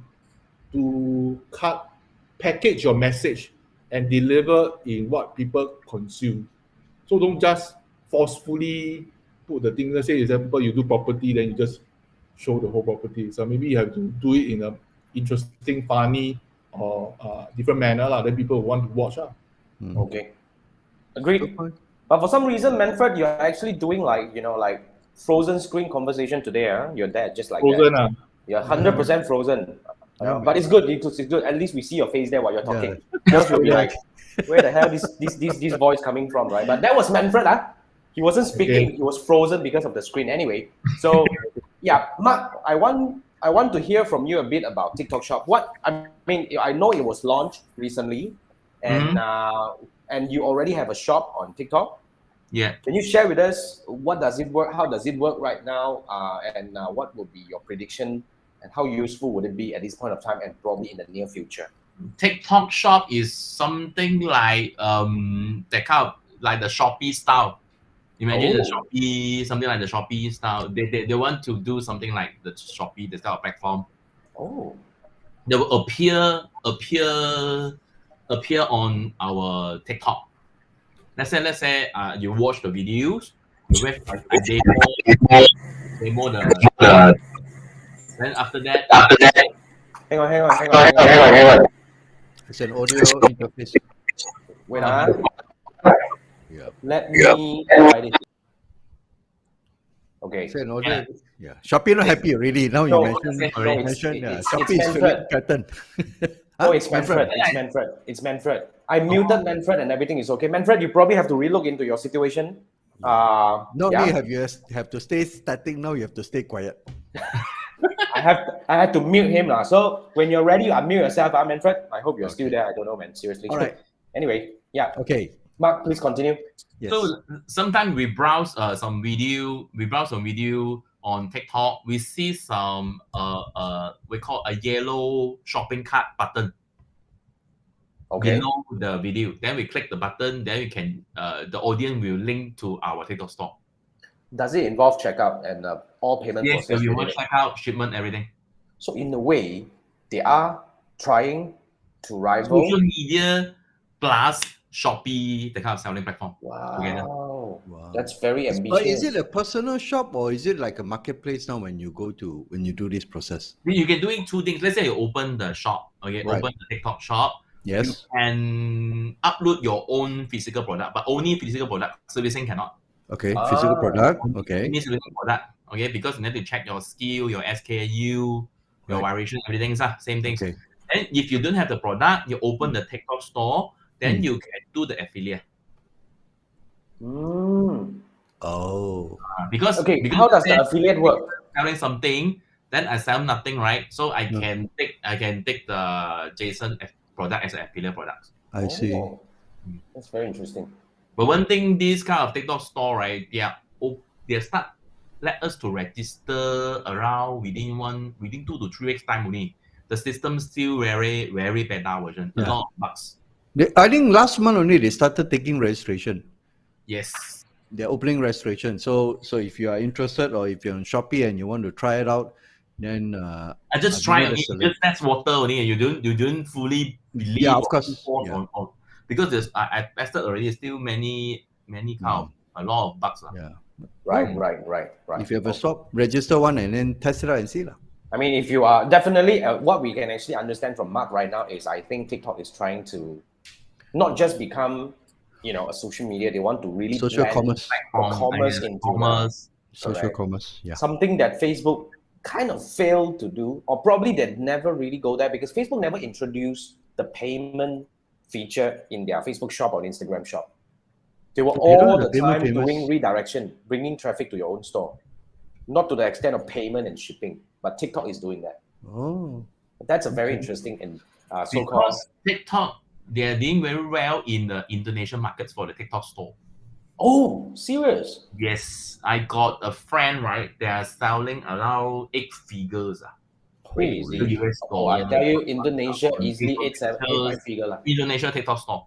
package your message and deliver in what people consume. So don't just forcefully put the thing. Let's say, example, you do property, then you just show the whole property. So maybe you have to do it in an interesting, funny, or different manner. Then people will want to watch. Okay. Agreed. But for some reason, Manfred, you're actually doing like frozen screen conversation today. You're there just like frozen, that. You're 100% frozen. But it's good. It's good. At least we see your face there while you're talking. Just will be like, where the hell this voice coming from, right? But that was Manfred, He wasn't speaking. He was frozen because of the screen. Anyway, so yeah, Mark, I want to hear from you a bit about TikTok Shop. I mean, I know it was launched recently, and and you already have a shop on TikTok. Yeah. Can you share with us what does it work? How does it work right now? And what would be your prediction? And how useful would it be at this point of time and probably in the near future? TikTok Shop is something like that kind of like the Shopee style. Imagine the Shopee, something like the Shopee style. They want to do something like the Shopee, the style platform. They will appear on our TikTok. Let's say you watch the videos, you wait for a demo the then after that. Hang on. It's an audio interface. Wait, Yeah. Let me write it. Okay. It's an audio. Yeah. Shopee not happy already. Now you mentioned Shopee is feeling threatened. Oh, it's Manfred. It's Manfred. I muted Manfred and everything is okay. Manfred, you probably have to relook into your situation. You have to stay static. Now you have to stay quiet. I had to mute him. So when you're ready, unmute yourself, Manfred. I hope you're still there. I don't know, man. Seriously. All right. Anyway, yeah. Okay. Mark, please continue. Yes. So sometimes we browse some video on TikTok. We see some we call a yellow shopping cart button. Okay. Below the video. Then we click the button, then we can the audience will link to our TikTok store. Does it involve checkout and all payment process? Yes, we want checkout, shipment, everything. So in a way, they are trying to rival social media plus Shopee, the kind of selling platform. Wow. That's very ambitious. But is it a personal shop or is it like a marketplace now when you do this process? You can do it two things. Let's say you open the shop, okay, open the TikTok shop. Yes. You can upload your own physical product, but only physical product. Servicing cannot. Okay, physical product. Okay. Only physical product. Okay, because you need to check your SKU, your SKU, your variation, everything is same things. Okay. And if you don't have the product, you open the TikTok store, then you can do the affiliate. Oh. Because how does the affiliate work? Selling something, then I sell nothing, right? So I can take the Jason product as an affiliate product. I see. That's very interesting. But one thing, this kind of TikTok store, right? They start let us to register around within 2 to 3 weeks time only. The system still very very beta version. A lot of bugs. I think last month only they started taking registration. Yes. They're opening registration. So if you are interested or if you're on Shopee and you want to try it out, then I just try it. Just test water only, and you don't fully believe. Yeah, of course. Because I tested already. Still many kind of a lot of bugs. Yeah. Right. If you have a shop, register one and then test it out and see. I mean, if you are definitely what we can actually understand from Mark right now is I think TikTok is trying to not just become, a social media. They want to really social commerce into social commerce. Yeah. Something that Facebook kind of failed to do, or probably they never really go there because Facebook never introduced the payment feature in their Facebook shop or Instagram shop. They were all the time doing redirection, bringing traffic to your own store. Not to the extent of payment and shipping, but TikTok is doing that. Oh. That's a very interesting and so-called... Because TikTok, they are doing very well in the Indonesian markets for the TikTok store. Oh, serious? Yes. I got a friend, right? They are selling around 8 figures. Crazy. The US store. I tell you, Indonesia easily 8 figure. Indonesia TikTok store.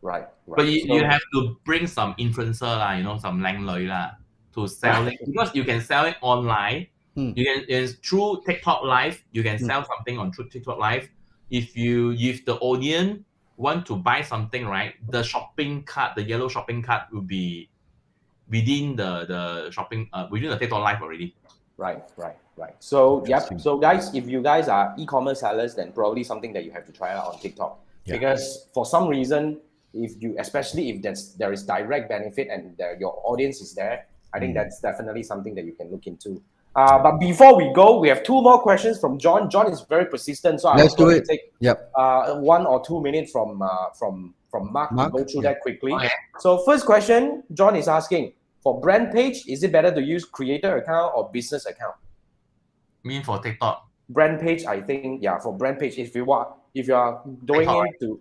Right. But you have to bring some influencer, some lang loi to sell it. Because you can sell it online. You can through TikTok Live, you can sell something on through TikTok Live. If the audience want to buy something, right, the shopping cart, the yellow shopping cart will be within the shopping within the TikTok Live already. Right. So So guys, if you guys are e-commerce sellers, then probably something that you have to try out on TikTok. Yeah. Because for some reason, especially if there is direct benefit and your audience is there, I think that's definitely something that you can look into. But before we go, we have 2 more questions from John. John is very persistent, so let's do it. Take 1 or 2 minutes from from Mark. Mark, We'll go through yeah. that quickly. Okay. So first question, John is asking, for brand page, is it better to use creator account or business account? Mean for TikTok. Brand page, I think, yeah, for brand page, if you are doing TikTok, it to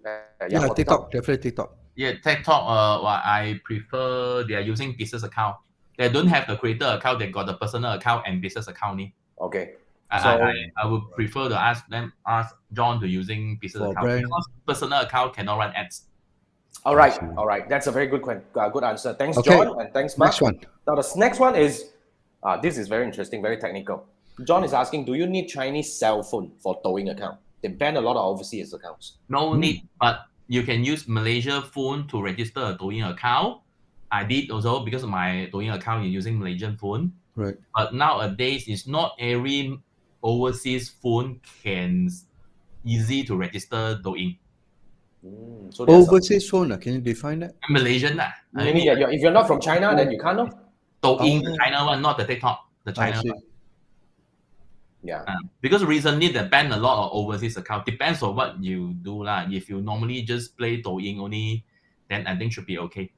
Yeah, for TikTok, definitely TikTok. Yeah, TikTok. I prefer they are using business account. They don't have the creator account. They got the personal account and business account. Okay. I would prefer to ask John to using business For account brand. because personal account cannot run ads. All right. That's a very good answer. Thanks, Okay. John, and thanks, Mark. Next one. Now, the next one is, this is very interesting, very technical. John is asking, do you need Chinese cell phone for Douyin account? They ban a lot of overseas accounts. No need, but you can use Malaysia phone to register a Douyin account. I did also because my Douyin account is using Malaysian phone. Right. But nowadays, it's not every overseas phone can easy to register Douyin. So there's Overseas phone, can you define that? Malaysian, meaning that if you're not from China, then you can't. No? Douyin, the China one, not the TikTok, the China one. Yeah. Because recently they banned a lot of overseas account. Depends on what you do lah. If you normally just play Douyin only, then I think should be okay.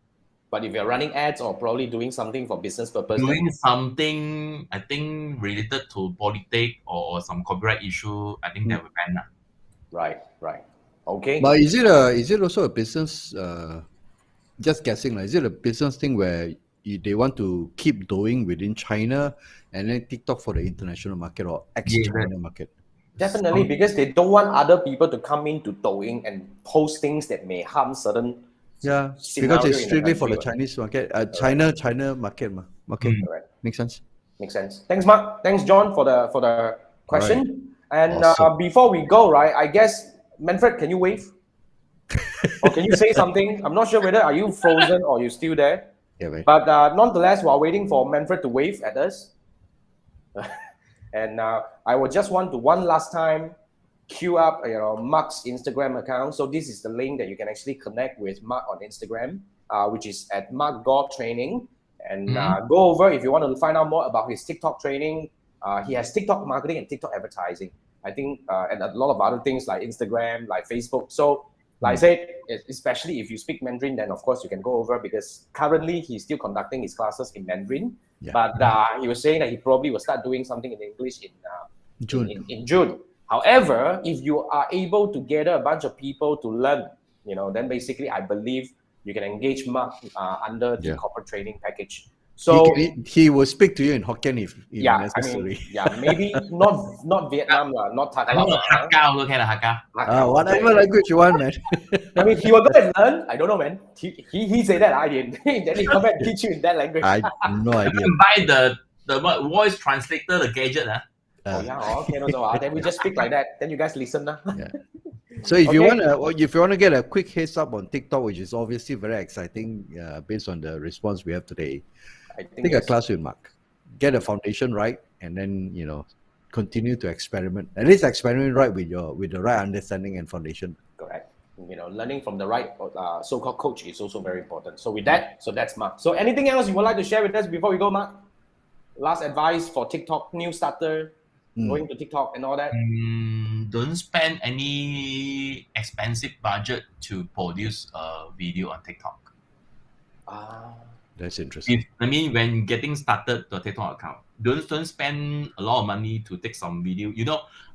But if you're running ads or probably doing something for business purpose, Doing something, I think related to politics or some copyright issue, I think they will ban lah. Right. Okay. But is it also a business? Just guessing, is it a business thing where they want to keep doing within China and then TikTok for the international market or ex-China market? Definitely, because they don't want other people to come into Douyin and post things that may harm certain. Yeah, scenario because it's in the strictly for the country, Chinese market, China market. Okay, Correct. makes sense. Makes sense. Thanks, Mark. Thanks, John, for the question. And Awesome. before we go, right, I guess Manfred, can you wave? Or can you say something? I'm not sure whether are you frozen or you're still there. Yeah, right. But nonetheless, while waiting for Manfred to wave at us, and I would just want to one last time queue up Mark's Instagram account. So this is the link that you can actually connect with Mark on Instagram, which is at Mark God Training. And go over if you want to find out more about his TikTok training. He has TikTok marketing and TikTok advertising, I think, and a lot of other things like Instagram, like Facebook. So like I said, especially if you speak Mandarin, then of course you can go over because currently he's still conducting his classes in Mandarin. Yeah. But he was saying that he probably will start doing something in English in June. In June. However, if you are able to gather a bunch of people to learn, then basically I believe you can engage Mark under the corporate training package. So he will speak to you in Hokkien if necessary. Maybe not Vietnam, not Tagalog. Hakka also can Hakka. Whatever language you want, man. I mean, he will go and learn. I don't know, man. He said that I didn't. Then he come back and teach you in that language. I have no idea. You can buy the voice translator, the gadget. Okay, no. Then we just speak like that. Then you guys listen. Yeah. So if you want to get a quick heads up on TikTok, which is obviously very exciting, based on the response we have today, take a class with Mark, get a foundation right, and then continue to experiment. At least experiment right with the right understanding and foundation. Correct. Learning from the right so-called coach is also very important. So with that, that's Mark. So anything else you would like to share with us before we go, Mark? Last advice for TikTok new starter. Going to TikTok and all that. Don't spend any expensive budget to produce a video on TikTok. That's interesting. When getting started the TikTok account, don't spend a lot of money to take some video.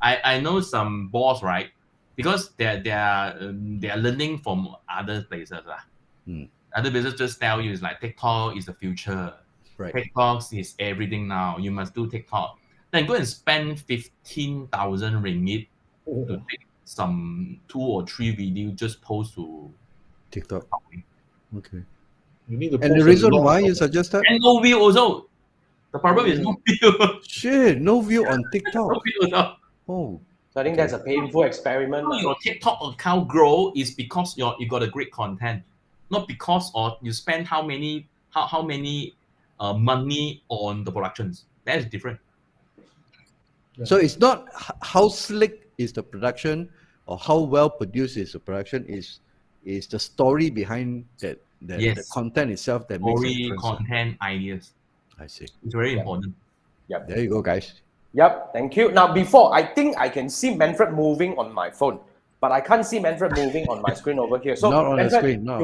I know some boss, right? Because they are learning from other places. Other places just tell you it's like TikTok is the future. Right. TikTok is everything now. You must do TikTok. Then go and spend 15,000 ringgit to take some 2 or 3 videos, just post to TikTok. Okay. You need to and the reason why you suggested? And no view also. The problem is no view. Shit, no view on TikTok. No view also. Oh. So I think that's a painful experiment. Your TikTok account grow is because you got a great content, not because you spend how many money on the productions. That is different. So it's not how slick is the production or how well produced is the production, is the story behind the content itself that makes a difference. Content, ideas. I see. It's very important. Yep. There you go, guys. Yep. Thank you. Now, before, I think I can see Manfred moving on my phone. but I can't see Manfred moving on my screen over here. So Not on the Manfred, screen, not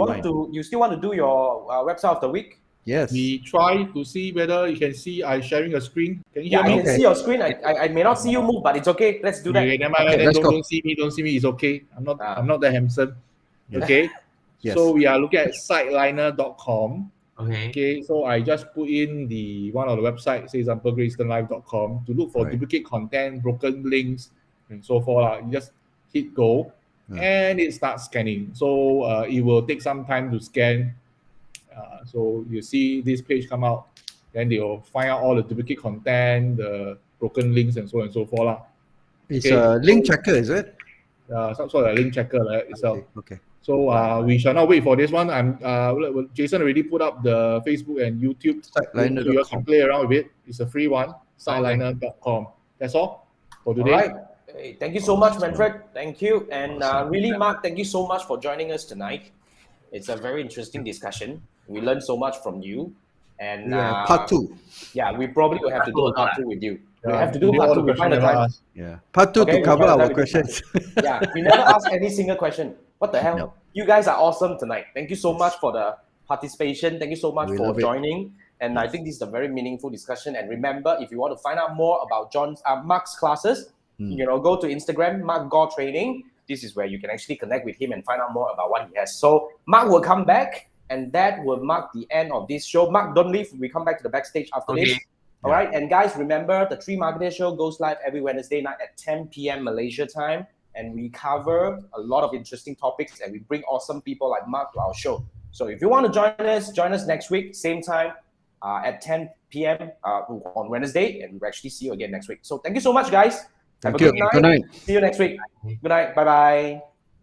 you still want to do your website of the week? Yes. We try to see whether you can see I sharing a screen. Can you hear Yeah, me? I can see your screen. I may not see you move, but it's okay. Let's do that. Okay, never mind. Okay, Then let's go. don't see me. Don't see me. It's okay. I'm not that handsome. Yes. Okay. Yes. So we are looking at siteliner.com. Okay. Okay, so I just put in one of the website, say example greateasternlife.com, to look for Right. duplicate content, broken links, and so forth. You just hit go, and it starts scanning. So it will take some time to scan. So you see this page come out, then they will find out all the duplicate content, the broken links, and so on and so forth. It's a link checker, is it? Some sort of link checker itself. Okay. So we shall not wait for this one. Jason already put up the Facebook and YouTube. Siteliner.com. So you can play around with it. It's a free one. Siteliner.com. That's all for today. All right. Hey, thank you so much, Manfred. Thank you. And really, Mark, thank you so much for joining us tonight. It's a very interesting discussion. We learned so much from you. And part 2. Yeah, we probably will have to do a part 2 with you. We have to do do part all 2. the We find the time. Yeah. Part 2 Okay, to cover we'll our try questions. Yeah, we never ask any single question. What the hell? No. You guys are awesome tonight. Thank you so much for the participation. Thank you so much We for love it. joining. And I think this is a very meaningful discussion. And remember, if you want to find out more about Mark's classes, go to Instagram, Mark Gore Training. This is where you can actually connect with him and find out more about what he has. So Mark will come back, and that will mark the end of this show. Mark, don't leave. We come back to the backstage after this. All right. And guys, remember, the 3 Marketeers show goes live every Wednesday night at 10 p.m. Malaysia time. And we cover a lot of interesting topics, and we bring awesome people like Mark to our show. So if you want to join us next week, same time at 10 p.m. On Wednesday, and we'll actually see you again next week. So thank you so much, guys. Have a good night. Good night. See you next week. Good night. Bye-bye.